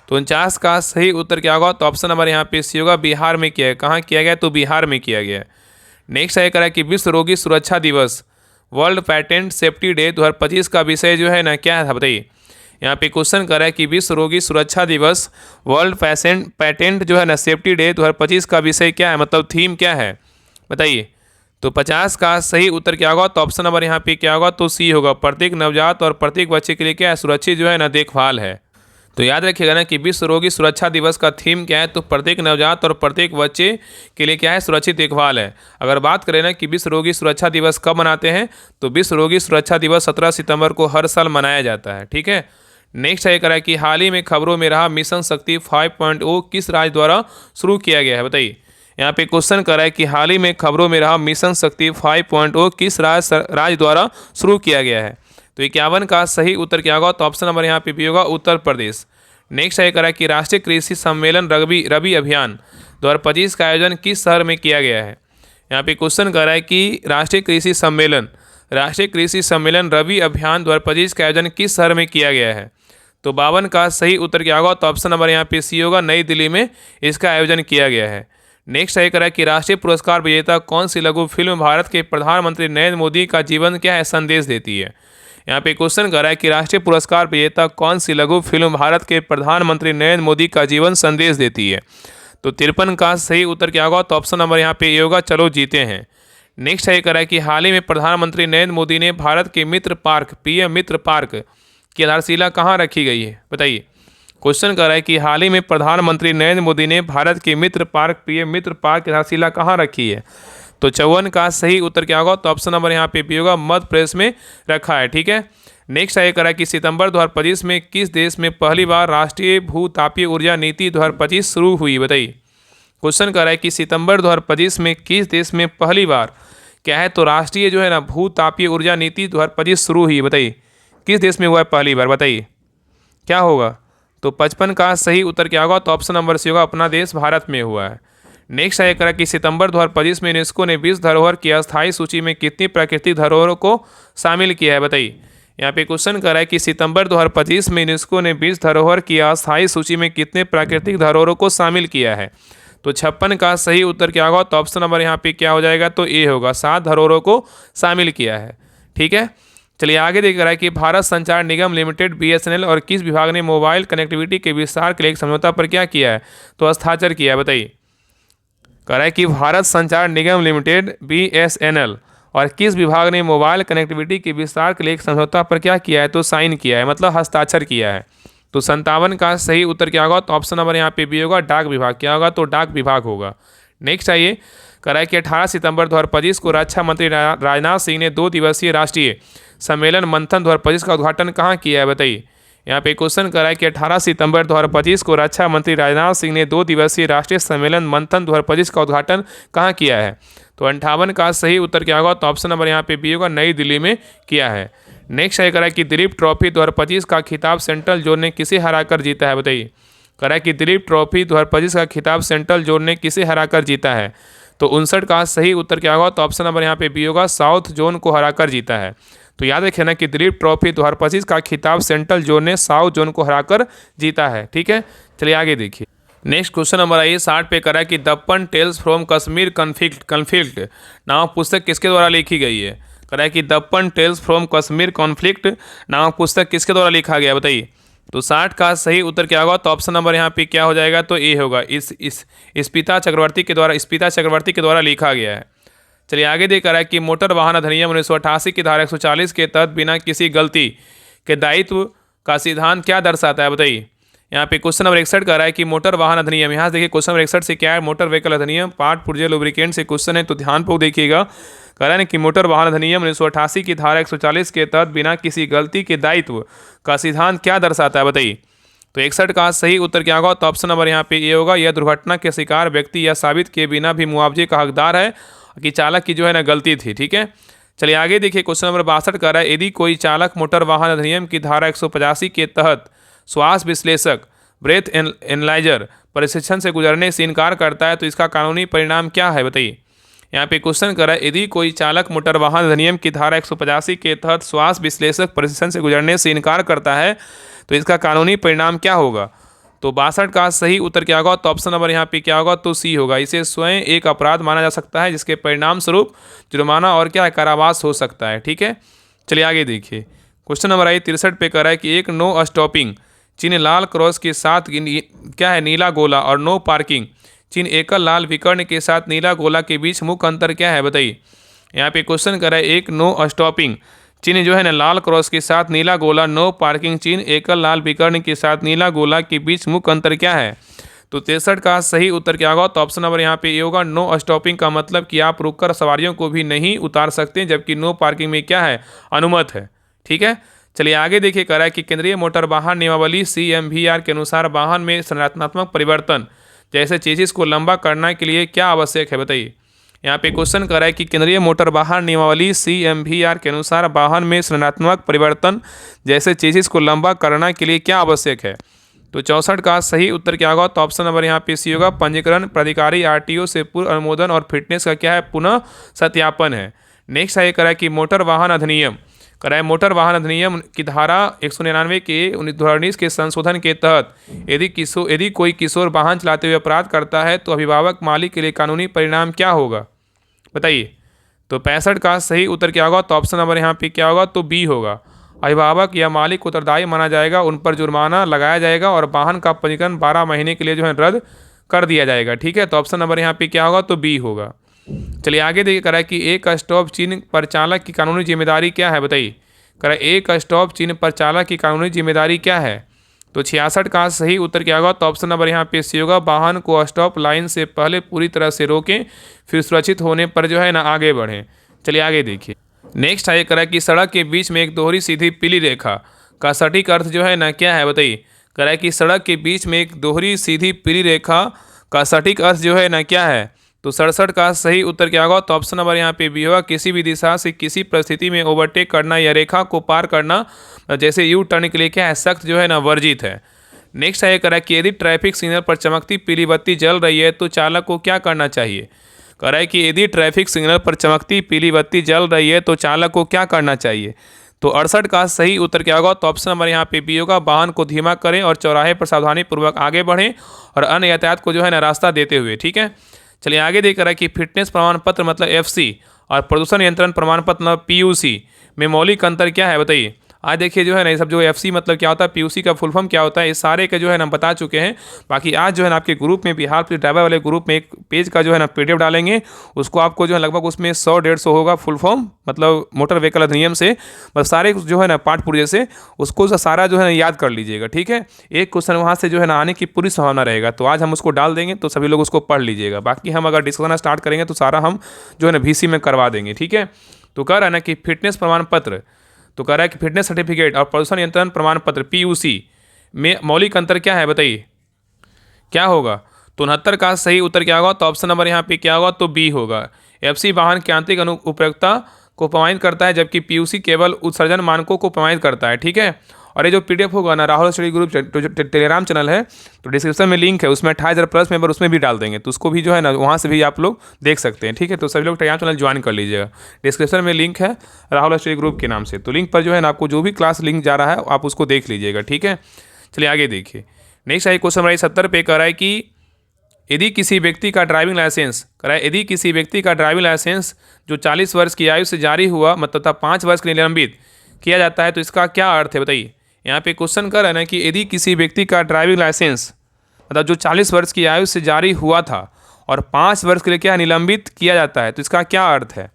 तो 49 का सही उत्तर क्या होगा? तो ऑप्शन नंबर यहाँ पे सी होगा। बिहार में किया है। कहाँ किया गया? तो बिहार में किया गया है। नेक्स्ट है कह रहा है कि विश्व रोगी सुरक्षा दिवस वर्ल्ड पेटेंट सेफ्टी डे 2025 का विषय जो है ना क्या था? बताइए। यहाँ पे क्वेश्चन कर रहा है कि विश्व रोगी सुरक्षा दिवस वर्ल्ड पेटेंट जो है ना सेफ्टी डे 2025 का विषय क्या है, मतलब थीम क्या है? बताइए। तो 50 का सही उत्तर क्या होगा? तो ऑप्शन नंबर यहाँ पे क्या होगा? तो सी होगा। प्रत्येक नवजात और प्रत्येक बच्चे के लिए क्या है? सुरक्षित जो है ना देखभाल है। तो याद रखिएगा ना कि विश्व रोगी सुरक्षा दिवस का थीम क्या है? तो प्रत्येक नवजात और प्रत्येक बच्चे के लिए क्या है? सुरक्षित देखभाल है। अगर बात करें ना कि विश्व रोगी सुरक्षा दिवस कब मनाते हैं, तो विश्व रोगी सुरक्षा दिवस 17 सितंबर को हर साल मनाया जाता है। ठीक है, नेक्स्ट है कह रहा है कि हाल ही में खबरों में रहा मिशन शक्ति 5.0 किस राज्य द्वारा शुरू किया गया है? बताइए। यहाँ पे क्वेश्चन कर रहा है कि हाल ही में खबरों में रहा मिशन शक्ति 5.0 किस राज्य द्वारा शुरू किया गया है? तो 51 का सही उत्तर क्या होगा? तो ऑप्शन नंबर यहाँ पे भी होगा, उत्तर प्रदेश। नेक्स्ट है कह रहा है कि राष्ट्रीय कृषि सम्मेलन रबी अभियान 2025 का आयोजन किस शहर में किया गया है? यहाँ पे क्वेश्चन कर रहा है कि राष्ट्रीय कृषि सम्मेलन रबी अभियान 2025 का आयोजन किस शहर में किया गया है? तो 52 का सही उत्तर क्या होगा? तो ऑप्शन नंबर यहाँ पे सी होगा। नई दिल्ली में इसका आयोजन किया गया है। नेक्स्ट है कह रहा है कि राष्ट्रीय पुरस्कार विजेता कौन सी लघु फिल्म भारत के प्रधानमंत्री नरेंद्र मोदी का जीवन क्या है? संदेश देती है। यहाँ पे क्वेश्चन कर रहा है कि राष्ट्रीय पुरस्कार विजेता कौन सी लघु फिल्म भारत के प्रधानमंत्री नरेंद्र मोदी का जीवन संदेश देती है? तो 53 का सही उत्तर क्या होगा? तो ऑप्शन नंबर यहाँ पे ये होगा, चलो जीते हैं। नेक्स्ट है कह रहा है कि हाल ही में प्रधानमंत्री नरेंद्र मोदी ने भारत के मित्र पार्क पीएम मित्र पार्क की आधारशिला कहाँ रखी गई है? बताइए। क्वेश्चन कर रहा है कि हाल ही में प्रधानमंत्री नरेंद्र मोदी ने भारत के मित्र पार्क पीएम मित्र पार्क की आधारशिला कहाँ रखी है? तो 54 का सही उत्तर क्या होगा? तो ऑप्शन नंबर यहाँ पे भी होगा, मध्य प्रदेश में रखा है। ठीक है, नेक्स्ट है कह रहा है कि सितंबर 2025 में किस देश में पहली बार राष्ट्रीय भूतापीय ऊर्जा नीति 2025 शुरू हुई? बताइए। क्वेश्चन कर रहा है कि सितंबर 2025 में किस देश में पहली बार क्या है? तो राष्ट्रीय जो है ना भूतापीय ऊर्जा नीति 2025 शुरू हुई। बताइए किस देश में हुआ है पहली बार? बताइए क्या होगा? तो 55 का सही उत्तर क्या होगा? तो ऑप्शन नंबर सी होगा, अपना देश भारत में हुआ है। नेक्स्ट है कह कि सितंबर 2025 में यूनेस्को ने विश्व धरोहर की अस्थायी सूची में कितनी प्राकृतिक धरोहरों को शामिल किया है? बताइए। यहाँ पे क्वेश्चन कर रहा है कि सितंबर 2025 में यूनेस्को ने विश्व धरोहर की अस्थायी सूची में कितने प्राकृतिक धरोहरों को शामिल किया है? तो 56 का सही उत्तर क्या होगा? तो ऑप्शन नंबर यहाँ पे क्या हो जाएगा? तो ए होगा, 7 धरोहरों को शामिल किया है। ठीक है, चलिए आगे देख रहा है कि भारत संचार निगम लिमिटेड बीएसएनएल और किस विभाग ने मोबाइल कनेक्टिविटी के विस्तार के लिए एक समझौता पर क्या किया है? तो हस्ताक्षर किया है। बताइए। कह रहा है कि भारत संचार निगम लिमिटेड बीएसएनएल और किस विभाग ने मोबाइल कनेक्टिविटी के विस्तार के लिए एक समझौता पर क्या किया है? तो साइन किया है, मतलब हस्ताक्षर किया है। तो 57 का सही उत्तर क्या होगा? तो ऑप्शन नंबर यहाँ पे भी होगा, डाक विभाग। क्या होगा? तो डाक विभाग होगा। नेक्स्ट आइए, कह रहा है कि 18 सितंबर 2025 को रक्षा मंत्री राजनाथ सिंह ने 2 दिवसीय राष्ट्रीय सम्मेलन मंथन 2025 का उद्घाटन कहाँ किया है? बताइए। यहाँ पे क्वेश्चन कर रहा है कि 18 सितंबर 2025 को रक्षा मंत्री राजनाथ सिंह ने 2 दिवसीय राष्ट्रीय सम्मेलन मंथन 2025 का उद्घाटन कहाँ किया है? तो 58 का सही उत्तर क्या होगा? तो ऑप्शन नंबर यहाँ पे बी होगा, नई दिल्ली में किया है। नेक्स्ट है कह रहा है कि दिलीप ट्रॉफी 2025 का खिताब सेंट्रल जोन ने किसे हराकर जीता है? बताइए। कह रहा है कि दिलीप ट्रॉफी 2025 का खिताब सेंट्रल जोन ने किसे हराकर जीता है? तो 59 का सही उत्तर क्या होगा? तो ऑप्शन नंबर यहाँ पे बी होगा, साउथ जोन को हराकर जीता है। तो याद रखिए ना कि दिलीप ट्रॉफी 2025 का खिताब सेंट्रल जोन ने साउथ जोन को हराकर जीता है। ठीक है, चलिए आगे देखिए। नेक्स्ट क्वेश्चन नंबर आइए 60 पे करा कि दप्पन टेल्स फ्रॉम कश्मीर कन्फ्लिक्ट नामक पुस्तक किसके द्वारा लिखी गई है? करा कि दप्पन टेल्स फ्रॉम कश्मीर कॉन्फ्लिक्ट नामक पुस्तक किसके द्वारा लिखा गया? बताइए। तो 60 का सही उत्तर क्या होगा? तो ऑप्शन नंबर यहाँ पे क्या हो जाएगा? तो ए होगा, स्पीता चक्रवर्ती के द्वारा लिखा गया है। चलिए आगे देख रहा है कि मोटर वाहन अधिनियम 1988 की धारा 140 के तहत बिना किसी गलती के दायित्व का सिद्धांत क्या दर्शाता है? बताइए। यहाँ पे क्वेश्चन नंबर 61 का रहा है कि मोटर वाहन अधिनियम, यहाँ से देखिए क्वेश्चन नंबर 61 से क्या है, मोटर व्हीकल अधिनियम पार्ट पुर्जे लुब्रिकेंट से क्वेश्चन है, तो ध्यानपूर्वक देखिएगा। कह रहा है कि मोटर वाहन अधिनियम 1988 की धारा 140 के तहत बिना किसी गलती के दायित्व का सिद्धांत क्या दर्शाता है, बताइए। तो 61 का सही उत्तर क्या होगा, तो ऑप्शन नंबर यहाँ पे ये होगा, यह दुर्घटना के शिकार व्यक्ति यह साबित किए बिना भी मुआवजे का हकदार है कि चालक की जो है ना गलती थी। ठीक है, चलिए आगे देखिए। क्वेश्चन नंबर 62 का रहा है, यदि कोई चालक मोटर वाहन अधिनियम की धारा 185 के तहत श्वास विश्लेषक ब्रेथ एनालाइजर प्रशिक्षण से गुजरने से इनकार करता है तो इसका कानूनी परिणाम क्या है, बताइए। यहाँ पे क्वेश्चन कर रहा है, यदि कोई चालक मोटर वाहन अधिनियम की धारा 185 के तहत श्वास विश्लेषक प्रशिक्षण से गुजरने से इनकार करता है तो इसका कानूनी परिणाम क्या होगा। तो 62 का सही उत्तर क्या होगा, तो ऑप्शन नंबर यहाँ पे क्या होगा, तो सी होगा। इसे स्वयं एक अपराध माना जा सकता है जिसके परिणाम स्वरूप जुर्माना और क्या है, कारावास हो सकता है। ठीक है, चलिए आगे देखिए। क्वेश्चन नंबर 63 पे कह रहा है कि एक नो स्टॉपिंग चिन्ह लाल क्रॉस के साथ क्या है, नीला गोला, और नो पार्किंग चिन्ह एकल लाल विकर्ण के साथ नीला गोला के बीच मुख्य अंतर क्या है, बताइए। यहाँ पे क्वेश्चन कर रहा है, एक नो स्टॉपिंग चिन्ह जो है ना लाल क्रॉस के साथ नीला गोला, नो पार्किंग चिन्ह एकल लाल विकर्ण के साथ नीला गोला के बीच मुख्य अंतर क्या है। तो 63 का सही उत्तर क्या होगा, तो ऑप्शन नंबर यहाँ पे ये होगा, नो स्टॉपिंग का मतलब कि आप रुककर सवारियों को भी नहीं उतार सकते, जबकि नो पार्किंग में क्या है, अनुमत है। ठीक है, चलिए आगे देखिए। कह रहा है कि केंद्रीय मोटर वाहन नियमावली CMVR के अनुसार वाहन में संरचनात्मक परिवर्तन जैसे चेसिस को लंबा करने के लिए क्या आवश्यक है, बताइए। यहाँ पे क्वेश्चन कर रहा है कि केंद्रीय मोटर वाहन नियमावली CMVR के अनुसार वाहन में संरचनात्मक परिवर्तन जैसे चेसिस को लंबा करने के लिए क्या आवश्यक है। तो 64 का सही उत्तर क्या होगा, तो ऑप्शन नंबर यहाँ पे सी होगा, पंजीकरण प्राधिकारी RTO से पूर्व अनुमोदन और फिटनेस का क्या है, पुनः सत्यापन है। नेक्स्ट है, करा कि मोटर वाहन अधिनियम, कराए मोटर वाहन अधिनियम की धारा 199 के 2019 के संशोधन के तहत यदि कोई किशोर वाहन चलाते हुए अपराध करता है तो अभिभावक मालिक के लिए कानूनी परिणाम क्या होगा, बताइए। तो 65 का सही उत्तर क्या होगा, तो ऑप्शन नंबर यहाँ पे क्या होगा, तो बी होगा। अभिभावक या मालिक उत्तरदायी माना जाएगा, उन पर जुर्माना लगाया जाएगा और वाहन का पंजीकरण 12 महीने के लिए जो है रद्द कर दिया जाएगा। ठीक है, तो ऑप्शन नंबर यहाँ पे क्या होगा, तो बी होगा। चलिए आगे देखिए। करा कि एक स्टॉप चिन्ह पर चालक की कानूनी जिम्मेदारी क्या है, बताइए। करा एक स्टॉप चिन्ह पर चालक की कानूनी जिम्मेदारी क्या है। तो 66 का सही उत्तर क्या होगा, तो ऑप्शन नंबर यहाँ पे सी होगा, वाहन को स्टॉप लाइन से पहले पूरी तरह से रोकें, फिर सुरक्षित होने पर जो है ना आगे बढ़ें। चलिए आगे देखिए। नेक्स्ट है, करा कि सड़क के बीच में एक दोहरी सीधी पीली रेखा का सटीक अर्थ जो है ना क्या है, बताइए। करा कि सड़क के बीच में एक दोहरी सीधी पीली रेखा का सटीक अर्थ जो है ना क्या है। तो 67 का सही उत्तर क्या होगा, तो ऑप्शन नंबर यहाँ पे बी होगा, किसी भी दिशा से किसी परिस्थिति में ओवरटेक करना या रेखा को पार करना जैसे यू टर्न के लिए क्या है, सख्त जो है ना वर्जित है। नेक्स्ट है, करा कि यदि ट्रैफिक सिग्नल पर चमकती पीली बत्ती जल रही है तो चालक को क्या करना चाहिए। कह रहा है कि यदि ट्रैफिक सिग्नल पर चमकती पीली बत्ती जल रही है तो चालक को क्या करना चाहिए। तो 68 का सही उत्तर क्या होगा, तो ऑप्शन नंबर यहाँ पे बी होगा, वाहन को धीमा करें और चौराहे पर सावधानीपूर्वक आगे बढ़ें और अन्य यातायात को जो है ना रास्ता देते हुए। ठीक है, चलिए आगे देख रहा है कि फिटनेस प्रमाण पत्र मतलब FC और प्रदूषण नियंत्रण प्रमाण पत्र मतलब PUC में मौलिक अंतर क्या है, बताइए। आज देखिए जो है ना ये सब जो FC मतलब क्या होता है, PUC का फुल फॉर्म क्या होता है, इस सारे के जो है ना बता चुके हैं। बाकी आज जो है ना आपके ग्रुप में बिहार पुलिस ड्राइवर वाले ग्रुप में एक पेज का जो है ना PDF डालेंगे, उसको आपको जो है लगभग उसमें 100-150 होगा फुल फॉर्म मतलब मोटर व्हीकल अधिनियम से, बस सारे जो है ना पाठ पुर्जे से उसको सारा जो है ना याद कर लीजिएगा। ठीक है, एक क्वेश्चन वहाँ से जो है ना आने की पूरी संभावना रहेगा, तो आज हम उसको डाल देंगे तो सभी लोग उसको पढ़ लीजिएगा। बाकी हम अगर डिस्कशन स्टार्ट करेंगे तो सारा हम जो है ना VC में करवा देंगे। ठीक है, तो कह रहा है ना कि फिटनेस प्रमाण पत्र, तो कह रहा है कि फिटनेस सर्टिफिकेट और प्रदूषण नियंत्रण प्रमाण पत्र PUC में मौलिक अंतर क्या है, बताइए क्या होगा। तो 69 का सही उत्तर क्या होगा, तो ऑप्शन नंबर यहाँ पे क्या होगा, तो बी होगा। FC वाहन की आंतरिक उपयोगिता को प्रमाणित करता है जबकि PUC केवल उत्सर्जन मानकों को प्रमाणित करता है। ठीक है, और ये जो PDF होगा ना राहुल स्टडी ग्रुप जो टेलीग्राम चैनल है, तो डिस्क्रिप्शन में लिंक है, उसमें 28,000+ मेंबर उसमें भी डाल देंगे, तो उसको भी जो है ना वहाँ से भी आप लोग देख सकते हैं। ठीक है, तो सभी लोग टेलीग्राम चैनल ज्वाइन कर लीजिएगा। डिस्क्रिप्शन में लिंक है राहुल स्टडी ग्रुप के नाम से, तो लिंक पर जो है ना आपको जो भी क्लास लिंक जा रहा है आप उसको देख लीजिएगा। ठीक है, चलिए आगे देखिए। नेक्स्ट है क्वेश्चन नंबर 70 पे कह रहा है कि यदि किसी व्यक्ति का ड्राइविंग लाइसेंस यदि किसी व्यक्ति का ड्राइविंग लाइसेंस जो 40 वर्ष की आयु से जारी हुआ मतलब तथा 5 वर्ष के लिए निलंबित किया जाता है तो इसका क्या अर्थ है, बताइए। यहाँ पे क्वेश्चन कर रहा है ना कि यदि किसी व्यक्ति का ड्राइविंग लाइसेंस मतलब जो 40 वर्ष की आयु से जारी हुआ था और 5 वर्ष के लिए क्या निलंबित किया जाता है तो इसका क्या अर्थ है।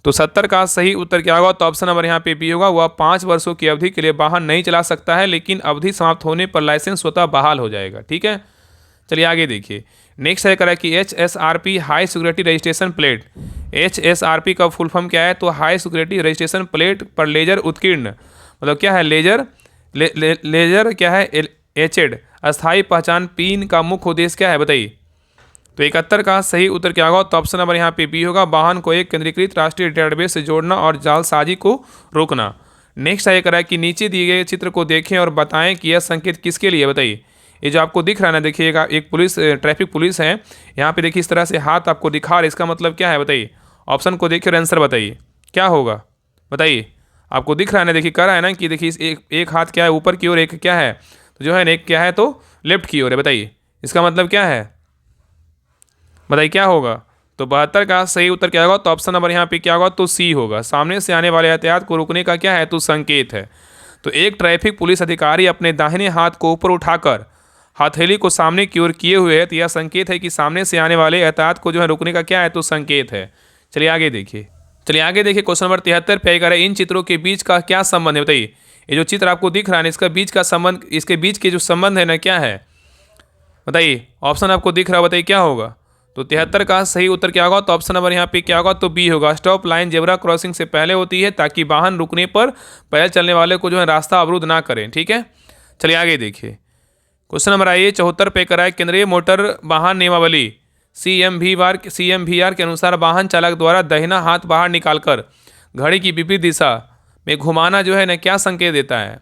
तो 70 का सही उत्तर क्या होगा? तो ऑप्शन नंबर यहाँ पे बी होगा। वह 5 वर्षों की अवधि के लिए वाहन नहीं चला सकता है, लेकिन अवधि समाप्त होने पर लाइसेंस स्वतः बहाल हो जाएगा। ठीक है, चलिए आगे देखिए। नेक्स्ट है करा कि HSRP high security registration plate. HSRP का फुल फॉर्म क्या है? तो हाई सिक्योरिटी रजिस्ट्रेशन प्लेट पर लेजर उत्कीर्ण, मतलब क्या है? लेजर क्या है? एचेड अस्थायी पहचान पिन का मुख्य उद्देश्य क्या है? बताइए। तो 71 का सही उत्तर क्या होगा? तो ऑप्शन नंबर यहाँ पे बी होगा। वाहन को एक केंद्रीकृत राष्ट्रीय डेटाबेस से जोड़ना और जालसाजी को रोकना। नेक्स्ट है करा कि नीचे दिए गए चित्र को देखें और बताएं कि यह संकेत किसके लिए? बताइए। ये जो आपको दिख रहा है ना, देखिएगा, एक ट्रैफिक पुलिस है। यहाँ पे देखिए इस तरह से हाथ आपको दिखा रहा है, इसका मतलब क्या है? बताइए। ऑप्शन को देखिए और आंसर बताइए क्या होगा? बताइए। आपको दिख रहा है ना, देखिए कह रहा है ना कि देखिए एक हाथ क्या है ऊपर की ओर, एक क्या है तो जो है ना, एक क्या है तो लेफ्ट की ओर है। बताइए इसका मतलब क्या है? बताइए क्या होगा? तो 72 का सही उत्तर क्या होगा? तो ऑप्शन नंबर यहाँ पे क्या होगा? तो सी होगा। सामने से आने वाले यातायात को रोकने का क्या है? तो संकेत है। तो एक ट्रैफिक पुलिस अधिकारी अपने दाहिने हाथ को ऊपर उठाकर हथेली को सामने की ओर किए हुए है, तो यह संकेत है कि सामने से आने वाले यातायात को जो है रोकने का क्या है? तो संकेत है। चलिए आगे देखिए। क्वेश्चन नंबर 73 पे कह रहा है इन चित्रों के बीच का क्या संबंध है? बताइए। ये जो चित्र आपको दिख रहा है, इसका बीच का संबंध, इसके बीच के जो संबंध है ना, क्या है? बताइए। ऑप्शन आपको दिख रहा है, बताइए क्या होगा? तो 73 का सही उत्तर क्या होगा? तो ऑप्शन नंबर यहाँ पे क्या होगा? तो बी होगा। स्टॉप लाइन जेब्रा क्रॉसिंग से पहले होती है ताकि वाहन रुकने पर पैदल चलने वाले को जो है रास्ता अवरुद्ध ना करें। ठीक है, चलिए आगे देखिए। क्वेश्चन नंबर आइए 74 पे कराए केंद्रीय मोटर वाहन नियमावली CMVR के अनुसार वाहन चालक द्वारा दाहिना हाथ बाहर निकालकर घड़ी की विपरीत दिशा में घुमाना जो है ना, क्या संकेत देता है?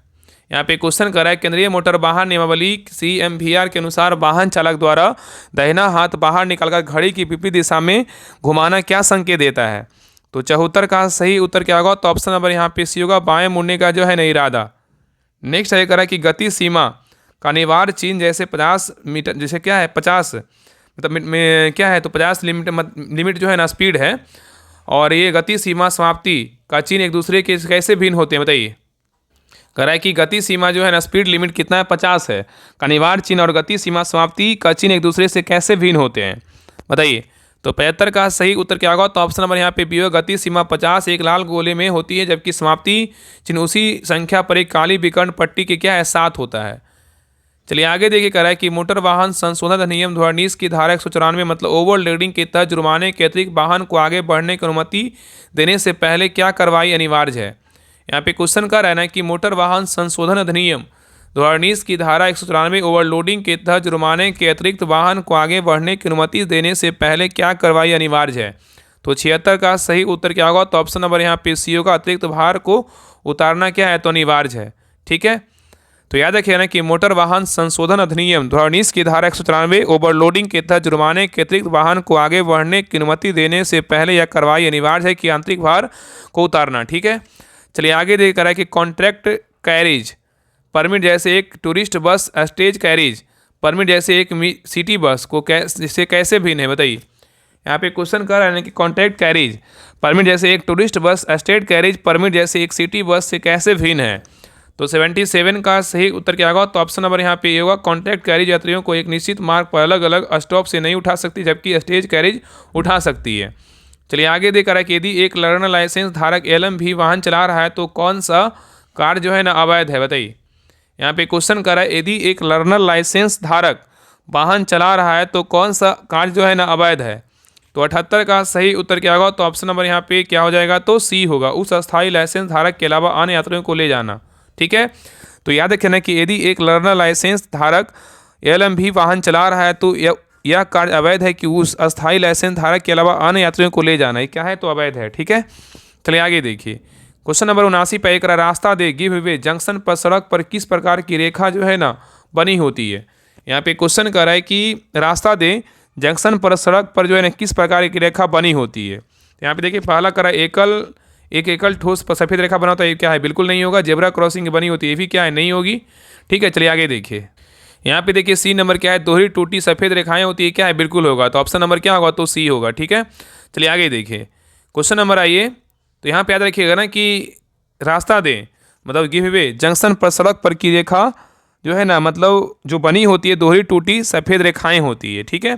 यहाँ पे क्वेश्चन कर रहा है केंद्रीय मोटर वाहन नियमावली CMVR के अनुसार वाहन चालक द्वारा दाहिना हाथ बाहर निकालकर घड़ी की विपरीत दिशा में घुमाना क्या संकेत देता है? तो 74 का सही उत्तर क्या होगा? तो ऑप्शन नंबर यहाँ पे सी होगा। बाएं मुड़ने का जो है ना इरादा। नेक्स्ट है करा कि गति सीमा का अनिवार्य चिन्ह जैसे 50 मीटर, जैसे क्या है 50 मतलब में क्या है तो 50 लिमिट जो है ना स्पीड है, और ये गति सीमा समाप्ति का चिन्ह एक दूसरे के कैसे भिन्न होते हैं? बताइए। कह रहा है कि गति सीमा जो है ना स्पीड लिमिट कितना है? 50 है। अनिवार्य चिन्ह और गति सीमा समाप्ति का चिन्ह एक दूसरे से कैसे भिन्न होते हैं? बताइए। तो 75 का सही उत्तर क्या होगा? तो ऑप्शन नंबर यहाँ पे बी होगा। गति सीमा 50 एक लाल गोले में होती है, जबकि समाप्ति चिन्ह उसी संख्या पर एक काली विकर्ण पट्टी के क्या है? 7 होता है। चलिए आगे देखिए। कह रहा है कि मोटर वाहन संशोधन अधिनियम 2019 की धारा 194 मतलब ओवर लोडिंग के तहत जुर्माने के अतिरिक्त वाहन को आगे बढ़ने की अनुमति देने से पहले क्या कार्रवाई अनिवार्य है? यहाँ पे क्वेश्चन कर रहा है ना कि मोटर वाहन संशोधन अधिनियम 2019 की धारा 194 ओवरलोडिंग के तहत जुर्माने के अतिरिक्त वाहन को आगे बढ़ने की अनुमति देने से पहले क्या कार्रवाई अनिवार्य है? तो 76 का सही उत्तर क्या होगा? तो ऑप्शन नंबर यहाँ पे सी होगा। अतिरिक्त भार को उतारना क्या है? तो अनिवार्य है। ठीक है, तो याद रखिए ना कि मोटर वाहन संशोधन अधिनियम 2019 की धारा 194 ओवरलोडिंग के तहत जुर्माने के अतिरिक्त वाहन को आगे बढ़ने की अनुमति देने से पहले यह कार्रवाई अनिवार्य है कि आंतरिक भार को उतारना। ठीक है, चलिए आगे देख रहा है कि कॉन्ट्रैक्ट कैरिज परमिट जैसे एक tourist bus stage carriage permit जैसे एक सिटी बस को जिससे कैसे भिन्न है? बताइए। यहाँ पे क्वेश्चन कर रहा है कि कॉन्ट्रैक्ट कैरिज परमिट जैसे एक tourist bus state carriage permit जैसे एक सिटी बस से कैसे भिन्न है? तो 77 का सही उत्तर क्या होगा? तो ऑप्शन नंबर यहाँ पे ये होगा। कॉन्ट्रैक्ट कैरिज यात्रियों को एक निश्चित मार्ग पर अलग अलग स्टॉप से नहीं उठा सकती, जबकि स्टेज कैरिज उठा सकती है। चलिए आगे देख रहा है कि यदि एक लर्नर लाइसेंस धारक एलएम भी वाहन चला रहा है तो कौन सा कार्य जो है ना अवैध है? बताइए। यहाँ पे क्वेश्चन कर रहा है यदि एक लर्नर लाइसेंस धारक वाहन चला रहा है तो कौन सा कार्य जो है ना अवैध है? तो 78 का सही उत्तर क्या होगा? तो ऑप्शन नंबर यहाँ पे क्या हो जाएगा? तो सी होगा। उस अस्थायी लाइसेंस धारक के अलावा अन्य यात्रियों को ले जाना। ठीक है, तो याद रखना कि यदि एक लर्नर लाइसेंस धारक एलएम भी वाहन चला रहा है तो यह कार्य अवैध है कि उस अस्थायी लाइसेंस धारक के अलावा अन्य यात्रियों को ले जाना। ये क्या है? तो अवैध है। ठीक है, चलिए आगे देखिए। क्वेश्चन नंबर 79 पे एक रास्ता दे गिव वे जंक्शन पर सड़क पर किस प्रकार की रेखा जो है ना बनी होती है? यहाँ पे क्वेश्चन कर रहा है कि रास्ता दे जंक्शन पर सड़क पर जो है ना किस प्रकार की रेखा बनी होती है? तो यहाँ पे देखिए पहला करा एक एकल ठोस पर सफ़ेद रेखा बना होता है, ये क्या है? बिल्कुल नहीं होगा। जेब्रा क्रॉसिंग बनी होती है, ये भी क्या है? नहीं होगी। ठीक है, चलिए आगे देखिए। यहाँ पे देखिए सी नंबर क्या है? दोहरी टूटी सफ़ेद रेखाएं होती है, क्या है? बिल्कुल होगा। तो ऑप्शन नंबर क्या होगा? तो सी होगा। ठीक है, चलिए आगे देखिए। क्वेश्चन नंबर आइए। तो यहाँ पे याद रखिएगा ना कि रास्ता दे मतलब गिव वे जंक्शन पर सड़क पर की रेखा जो है ना मतलब जो बनी होती है दोहरी टूटी सफ़ेद रेखाएं होती है। ठीक है,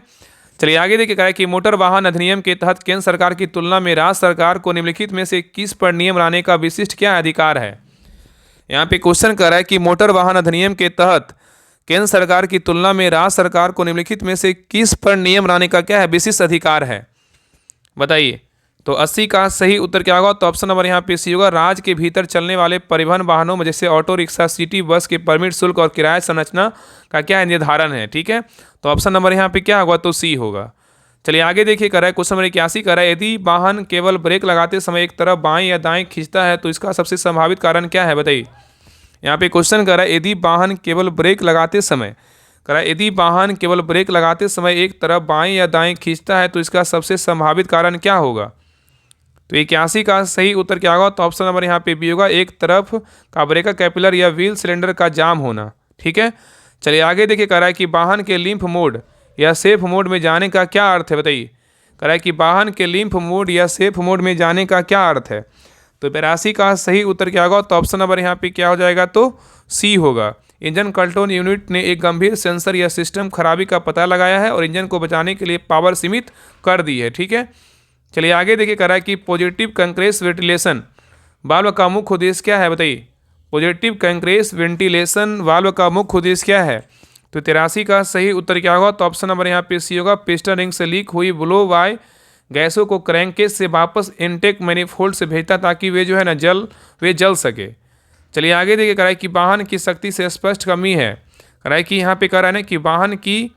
चलिए आगे देखिए, कहा है कि मोटर वाहन अधिनियम के तहत केंद्र सरकार की तुलना में राज्य सरकार को निम्नलिखित में से किस पर नियम लाने का विशिष्ट क्या अधिकार है। यहाँ पे क्वेश्चन कर रहा है कि मोटर वाहन अधिनियम के तहत केंद्र सरकार की तुलना में राज्य सरकार को निम्नलिखित में से किस पर नियम लाने का क्या है विशिष्ट अधिकार है, बताइए। तो 80 का सही उत्तर क्या होगा, तो ऑप्शन नंबर यहाँ पे सी होगा। राज्य के भीतर चलने वाले परिवहन वाहनों में जैसे ऑटो रिक्शा, सिटी बस के परमिट शुल्क और किराया संरचना का क्या है निर्धारण है, ठीक है। तो ऑप्शन नंबर यहाँ पे क्या होगा, तो सी होगा। चलिए आगे देखिए, कर रहा है क्वेश्चन नंबर 81 कर रहा है, यदि वाहन केवल ब्रेक लगाते समय एक तरफ बाएं या दाएं खींचता है तो इसका सबसे संभावित कारण क्या है, बताइए। यहाँ पे क्वेश्चन कर रहा है, यदि वाहन केवल ब्रेक लगाते समय, कर रहा है यदि वाहन केवल ब्रेक लगाते समय एक तरफ बाएं या दाएं खींचता है तो इसका सबसे संभावित कारण क्या होगा। तो 81 का सही उत्तर क्या होगा, तो ऑप्शन नंबर यहाँ पे बी होगा, एक तरफ का ब्रेकर कैपिलर या व्हील सिलेंडर का जाम होना, ठीक है। चलिए आगे देखिए, कह रहा है कि वाहन के लिम्फ मोड या सेफ मोड में जाने का क्या अर्थ है, बताइए। कह रहा है कि वाहन के लिम्फ मोड या सेफ मोड में जाने का क्या अर्थ है। तो 82 का सही उत्तर क्या होगा, तो ऑप्शन नंबर यहाँ पे क्या हो जाएगा, तो सी होगा। इंजन कंट्रोल यूनिट ने एक गंभीर सेंसर या सिस्टम खराबी का पता लगाया है और इंजन को बचाने के लिए पावर सीमित कर दी है, ठीक है। चलिए आगे देखिए, कह रहा है कि पॉजिटिव कंक्रेस वेंटिलेशन वाल्व का मुख्य उद्देश्य क्या है, बताइए। पॉजिटिव कंक्रेस वेंटिलेशन वाल्व का मुख्य उद्देश्य क्या है। तो 83 का सही उत्तर क्या होगा, तो ऑप्शन नंबर यहाँ पे सी होगा। पिस्टन रिंग से लीक हुई ब्लो वाई गैसों को क्रैंकेज से वापस इनटेक मैनिफोल्ड से भेजता ताकि वे जो है ना जल सके। चलिए आगे देखिए, कह रहा है कि वाहन की शक्ति से स्पष्ट कमी है। कह रहा है कि यहाँ पे कह रहा है ना कि वाहन की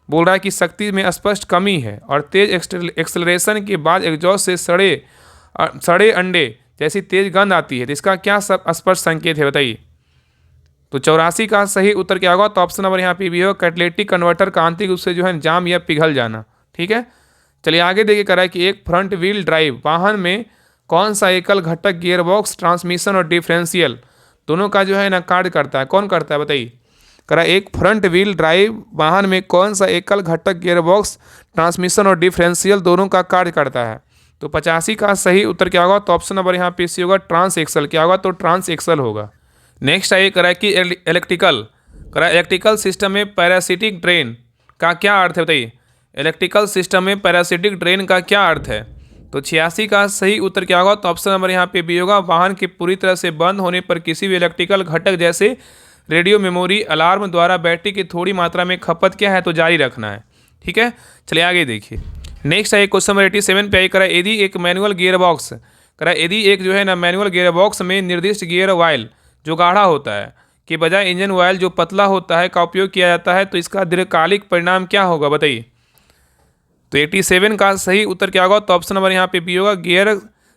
बोल रहा है कि शक्ति में स्पष्ट कमी है और तेज एक्सेलरेशन के बाद एग्जॉस्ट से सड़े अंडे जैसी तेज गंध आती है, तो इसका क्या सब स्पष्ट संकेत है, बताइए। तो 84 का सही उत्तर क्या होगा, तो ऑप्शन नंबर यहाँ पे भी होगा, कैटलिटिक कन्वर्टर का आंतरिक रूप से जो है जाम या पिघल जाना, ठीक है। चलिए आगे देखिए, कह रहा है कि एक फ्रंट व्हील ड्राइव वाहन में कौन सा एकल घटक गियरबॉक्स, ट्रांसमिशन और डिफरेंशियल दोनों का जो है ना कार्य करता है, कौन करता है, बताइए। कह रहा है एक फ्रंट व्हील ड्राइव वाहन में कौन सा एकल घटक गियरबॉक्स, ट्रांसमिशन और डिफरेंशियल दोनों का कार्य करता है। तो 85 का सही उत्तर क्या होगा, तो ऑप्शन नंबर यहाँ पे सी होगा, ट्रांस एक्सल। क्या होगा, तो ट्रांस एक्सल होगा। नेक्स्ट आइए, कह रहा है कि इलेक्ट्रिकल सिस्टम में पैरासिटिक ड्रेन का क्या अर्थ है, बताइए। इलेक्ट्रिकल सिस्टम में पैरासिटिक ड्रेन का क्या अर्थ है। तो 86 का सही उत्तर क्या होगा, तो ऑप्शन नंबर यहाँ पे बी होगा, वाहन के पूरी तरह से बंद होने पर किसी भी इलेक्ट्रिकल घटक जैसे रेडियो, मेमोरी, अलार्म द्वारा बैटरी की थोड़ी मात्रा में खपत क्या है, तो जारी रखना है, ठीक है। चलिए आगे देखिए, नेक्स्ट है क्वेश्चन नंबर 87 पे करा, यदि एक मैनुअल गियर बॉक्स करा, यदि एक जो है ना मैनुअल गियर बॉक्स में निर्दिष्ट गियर ऑयल जो गाढ़ा होता है कि बजाय इंजन ऑयल जो पतला होता है का उपयोग किया जाता है तो इसका दीर्घकालिक परिणाम क्या होगा, बताइए। तो 87 का सही उत्तर क्या होगा, तो ऑप्शन नंबर यहाँ पे बी होगा,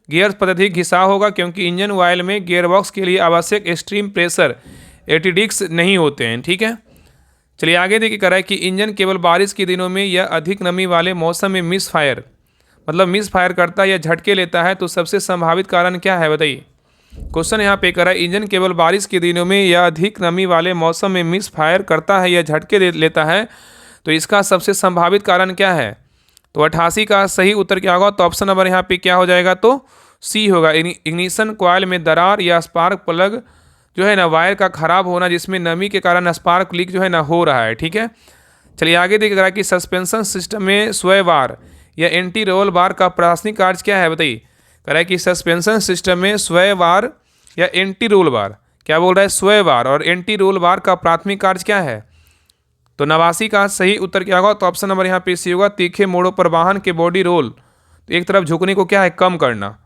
गियर पर अधिक घिसाव होगा क्योंकि इंजन ऑयल में गियर बॉक्स के लिए आवश्यक एक्सट्रीम प्रेशर एटीडिक्स नहीं होते हैं, ठीक है। चलिए आगे देखिए, कह रहा है कि इंजन केवल बारिश के दिनों में या अधिक नमी वाले मौसम में मिस फायर करता है या झटके लेता है तो सबसे संभावित कारण क्या है, बताइए। क्वेश्चन यहाँ पे कह रहा है इंजन केवल बारिश के दिनों में या अधिक नमी वाले मौसम में मिस फायर करता है या झटके लेता है तो इसका सबसे संभावित कारण क्या है। तो 88 का सही उत्तर क्या होगा, तो ऑप्शन नंबर यहाँ पे क्या हो जाएगा, तो सी होगा। इग्निशन कॉइल में दरार या स्पार्क प्लग जो है ना वायर का खराब होना जिसमें नमी के कारण स्पार्क लीक जो है ना हो रहा है, ठीक है। चलिए आगे देखिए, कि सस्पेंशन सिस्टम में स्वय बार या एंटी रोल बार का प्रशासनिक कार्य क्या है, बताइए। कह रहा है कि सस्पेंशन सिस्टम में स्वय बार या एंटी रोल बार, क्या बोल रहा है, स्वय बार और एंटी रोल बार का प्राथमिक कार्य क्या है। तो 89 का सही उत्तर क्या होगा, तो ऑप्शन नंबर यहाँ पे सी होगा, तीखे मोड़ों पर वाहन के बॉडी रोल तो एक तरफ झुकने को क्या है, कम करना।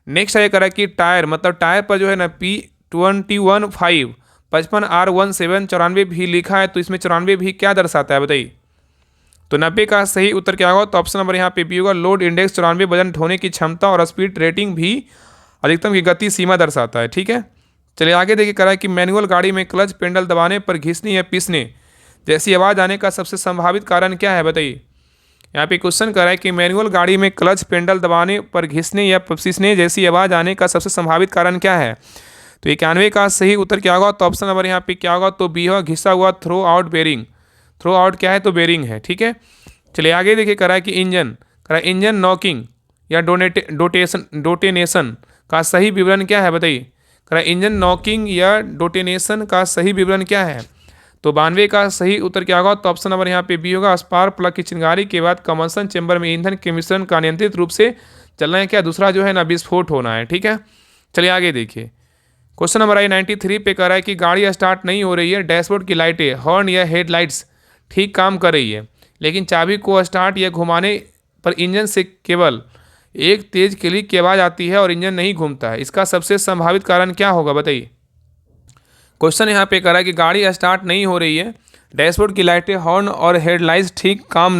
नेक्स्ट है, कह रहा है कि टायर मतलब टायर पर जो है ना P215 55R17 94 भी लिखा है तो इसमें 94 भी क्या दर्शाता है, बताइए। तो 90 का सही उत्तर क्या होगा, तो ऑप्शन नंबर यहाँ पे बी होगा, लोड इंडेक्स 94 वजन ढोने की क्षमता और स्पीड रेटिंग भी अधिकतम की गति सीमा दर्शाता है, ठीक है। चलिए आगे देखिए, कह रहा है कि मैनुअल गाड़ी में क्लच पेंडल दबाने पर घिसने या पीसने जैसी आवाज़ आने का सबसे संभावित कारण क्या है, बताइए। यहाँ पे क्वेश्चन कर रहा है कि मैनुअल गाड़ी में क्लच पेंडल दबाने पर घिसने या पीसने जैसी आवाज़ आने का सबसे संभावित कारण क्या है। तो 91 का सही उत्तर क्या होगा, तो ऑप्शन नंबर यहाँ पे क्या होगा, तो बी होगा, घिसा हुआ throw out bearing. Throw out क्या है, तो बेरिंग है, ठीक है। चलिए आगे देखिए, कह रहा है कि इंजन नॉकिंग या डोटेनेशन का सही विवरण क्या है, बताइए। कह रहा है इंजन नॉकिंग या डोटेनेशन का सही विवरण क्या है। तो 92 का सही उत्तर क्या होगा? तो ऑप्शन नंबर यहाँ पे बी होगा। स्पार्क प्लग की चिंगारी के बाद कंबंशन चेंबर में ईंधन के मिश्रण का नियंत्रित रूप से चलना है क्या? दूसरा जो है ना विस्फोट होना है। ठीक है, चलिए आगे देखिए। क्वेश्चन नंबर आई 93 पे कह रहा है कि गाड़ी स्टार्ट नहीं हो रही है, डैशबोर्ड की लाइटें, हॉर्न या हेडलाइट्स ठीक काम कर रही है, लेकिन चाबी को स्टार्ट या घुमाने पर इंजन से केवल एक तेज क्लिक की आवाज़ आती है और इंजन नहीं घूमता है। इसका सबसे संभावित कारण क्या होगा? बताइए। क्वेश्चन यहाँ पे कह रहा है कि गाड़ी स्टार्ट नहीं हो रही है, डैशबोर्ड की लाइटें, हॉर्न और हेडलाइट्स ठीक काम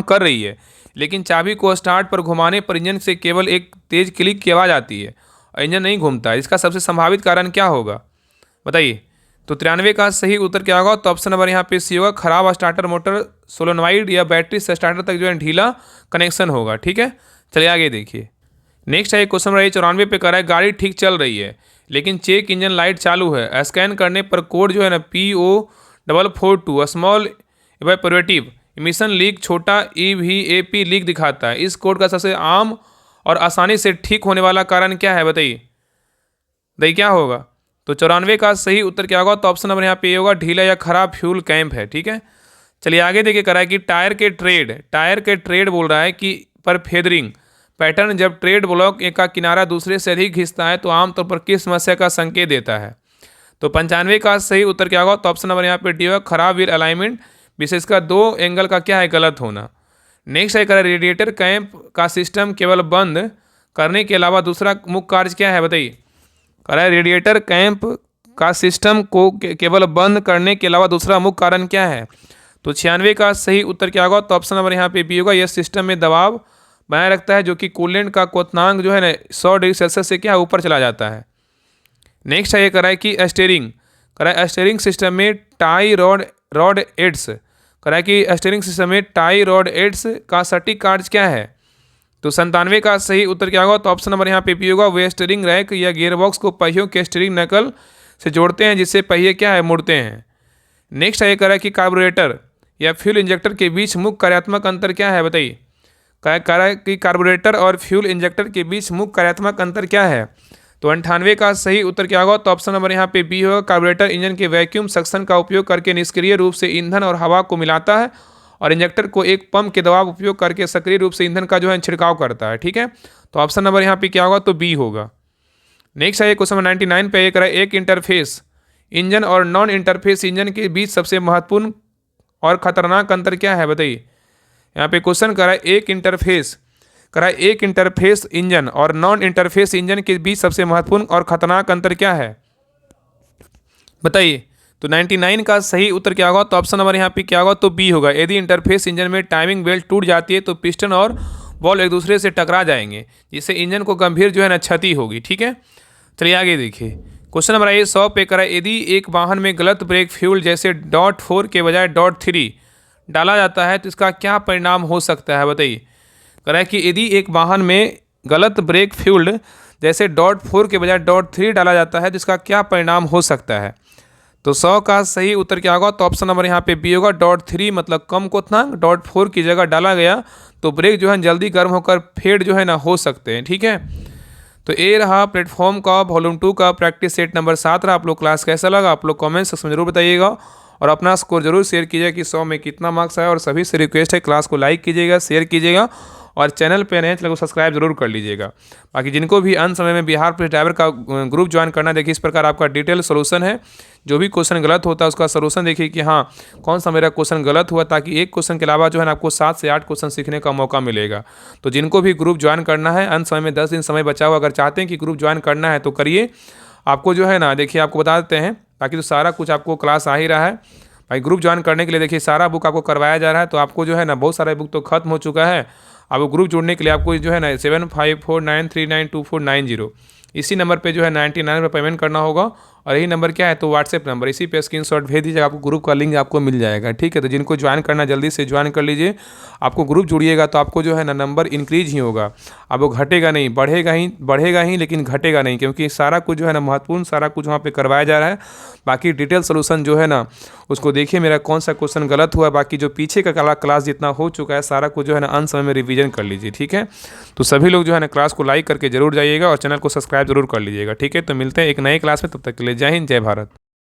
कर रही है, लेकिन चाबी को स्टार्ट पर घुमाने पर इंजन से केवल एक तेज क्लिक की आवाज़ आती है और इंजन नहीं घूमता है। इसका सबसे संभावित कारण क्या होगा? बताइए। तो 93 का सही उत्तर क्या होगा? तो ऑप्शन नंबर यहाँ पे सी होगा। खराब स्टार्टर मोटर, सोलोनॉइड या बैटरी से स्टार्टर तक जो है ढीला कनेक्शन होगा। ठीक है, चलिए आगे देखिए। नेक्स्ट है क्वेश्चन नंबर 94 पे कह रहा है गाड़ी ठीक चल रही है, लेकिन चेक इंजन लाइट चालू है, स्कैन करने पर कोड जो है ना PO442 small evaporative emission leak, छोटा EVAP लीक दिखाता है। इस कोड का सबसे आम और आसानी से ठीक होने वाला कारण क्या है? बताइए क्या होगा? तो 94 का सही उत्तर क्या होगा? तो ऑप्शन नंबर यहाँ पे होगा, ढीला या खराब फ्यूल कैंप है। ठीक है, चलिए आगे देखिए। करा है कि टायर के ट्रेड बोल रहा है कि पर फेदरिंग पैटर्न जब ट्रेड ब्लॉक का किनारा दूसरे से अधिक घिसता है तो आमतौर पर किस समस्या का संकेत देता है? तो 95 का सही उत्तर क्या होगा? तो ऑप्शन नंबर यहाँ पे डी होगा, खराब व्हील अलाइनमेंट, विशेषकर 2 एंगल का क्या है? गलत होना। नेक्स्ट है करा रेडिएटर कैंप का सिस्टम केवल बंद करने के अलावा दूसरा मुख्य कार्य क्या है? बताइए। करा रेडिएटर कैंप का सिस्टम को केवल बंद करने के अलावा दूसरा मुख्य कारण क्या है? तो 96 का सही उत्तर क्या होगा? तो ऑप्शन नंबर यहाँ पे बी होगा, यह सिस्टम में दबाव बनाए रखता है जो कि कूलेंट का क्वथनांक जो है ना 100 डिग्री सेल्सियस से क्या ऊपर चला जाता है। नेक्स्ट है ये करा है कि स्टीयरिंग सिस्टम में tie rod ends steering system में टाई रॉड एड्स का सटीक कार्य क्या है? तो 97 का सही उत्तर क्या होगा? तो ऑप्शन नंबर यहाँ पे बी होगा, वे स्टीयरिंग रैक या गियरबॉक्स को पहियों के स्टीयरिंग नकल से जोड़ते हैं जिससे पहिए क्या है? मुड़ते हैं। नेक्स्ट है ये करा है कि कार्बोरेटर या फ्यूल इंजेक्टर के बीच मुख्य कार्यात्मक अंतर क्या है? बताइए। कह रहा है कि कार्बोरेटर और फ्यूल इंजेक्टर के बीच मुख्य कार्यात्मक अंतर क्या है? तो 98 का सही उत्तर क्या होगा? तो ऑप्शन नंबर यहाँ पे बी होगा, कार्बोरेटर इंजन के वैक्यूम सक्शन का उपयोग करके निष्क्रिय रूप से ईंधन और हवा को मिलाता है और इंजेक्टर को एक पंप के दबाव उपयोग करके सक्रिय रूप से ईंधन का जो है छिड़काव करता है। ठीक है, तो ऑप्शन नंबर यहाँ पे क्या होगा? तो बी होगा। नेक्स्ट है क्वेश्चन 99 पे एक एक इंटरफेस इंजन और नॉन इंटरफेस इंजन के बीच सबसे महत्वपूर्ण और खतरनाक अंतर क्या है? बताइए। यहाँ पे क्वेश्चन करा एक इंटरफेस इंजन और नॉन इंटरफेस इंजन के बीच सबसे महत्वपूर्ण और खतरनाक अंतर क्या है? बताइए। तो 99 का सही उत्तर क्या होगा? तो ऑप्शन नंबर यहाँ पे क्या होगा? तो बी होगा। यदि इंटरफेस इंजन में टाइमिंग बेल्ट टूट जाती है तो पिस्टन और बॉल एक दूसरे से टकरा जाएंगे, जिससे इंजन को गंभीर जो है ना क्षति होगी। ठीक है, चलिए आगे देखिए। क्वेश्चन नंबर 100 पे करा, यदि एक वाहन में गलत ब्रेक फ्यूल जैसे .4 के बजाय .3 डाला जाता है तो इसका क्या परिणाम हो सकता है? बताइए। कह रहा है कि यदि एक वाहन में गलत ब्रेक फ्यूल जैसे .4 के बजाय .3 डाला जाता है तो इसका क्या परिणाम हो सकता है? तो 100 का सही उत्तर क्या होगा? तो ऑप्शन नंबर यहाँ पे बी होगा, .3 मतलब कम क्वथनांक, .4 की जगह डाला गया तो ब्रेक जो है जल्दी गर्म होकर फेड जो है ना हो सकते हैं। ठीक है, तो ये रहा प्लेटफॉर्म का वॉल्यूम 2 का प्रैक्टिस सेट नंबर 7 रहा। आप लोग क्लास कैसा लगा आप लोग कमेंट सेक्शन में जरूर बताइएगा और अपना स्कोर जरूर शेयर कीजिएगा कि 100 में कितना मार्क्स आया। और सभी से रिक्वेस्ट है क्लास को लाइक कीजिएगा, शेयर कीजिएगा और चैनल पे नए चैनल को सब्सक्राइब जरूर कर लीजिएगा। बाकी जिनको भी अंत समय में बिहार पुलिस ड्राइवर का ग्रुप ज्वाइन करना, देखिए इस प्रकार आपका डिटेल सोल्यूशन है। जो भी क्वेश्चन गलत होता है उसका सोल्यूशन देखिए कि हाँ कौन सा मेरा क्वेश्चन गलत हुआ, ताकि एक क्वेश्चन के अलावा जो है ना आपको 7 से 8 क्वेश्चन सीखने का मौका मिलेगा। तो जिनको भी ग्रुप ज्वाइन करना है, अंत समय में 10 दिन समय बचा हुआ, अगर चाहते हैं कि ग्रुप ज्वाइन करना है तो करिए। आपको जो है ना देखिए आपको बता देते हैं, बाकी तो सारा कुछ आपको क्लास आ ही रहा है। भाई ग्रुप ज्वाइन करने के लिए देखिए सारा बुक आपको करवाया जा रहा है। तो आपको जो है ना बहुत सारा बुक तो खत्म हो चुका है। आपको ग्रुप जुड़ने के लिए आपको जो है ना 7549392490 इसी नंबर पे जो है 99 रुपये पेमेंट करना होगा। और यही नंबर क्या है तो व्हाट्सएप नंबर, इसी पे स्क्रीनशॉट भेज दीजिएगा, आपको ग्रुप का लिंक आपको मिल जाएगा। ठीक है, तो जिनको ज्वाइन करना जल्दी से ज्वाइन कर लीजिए। आपको ग्रुप जुड़िएगा तो आपको जो है ना नंबर इंक्रीज ही होगा, आपको घटेगा नहीं, बढ़ेगा ही लेकिन घटेगा नहीं, क्योंकि सारा कुछ जो है ना महत्वपूर्ण सारा कुछ वहाँ पे करवाया जा रहा है। बाकी डिटेल सोल्यूशन जो है ना उसको देखिए मेरा कौन सा क्वेश्चन गलत हुआ, बाकी जो पीछे का क्लास जितना हो चुका है सारा कुछ जो है ना अंत समय में रिवीजन कर लीजिए। ठीक है, तो सभी लोग जो है ना क्लास को लाइक करके जरूर जाइएगा और चैनल को सब्सक्राइब जरूर कर लीजिएगा। ठीक है, तो मिलते हैं एक नए क्लास में, तब तक के लिए जय हिंद जय भारत।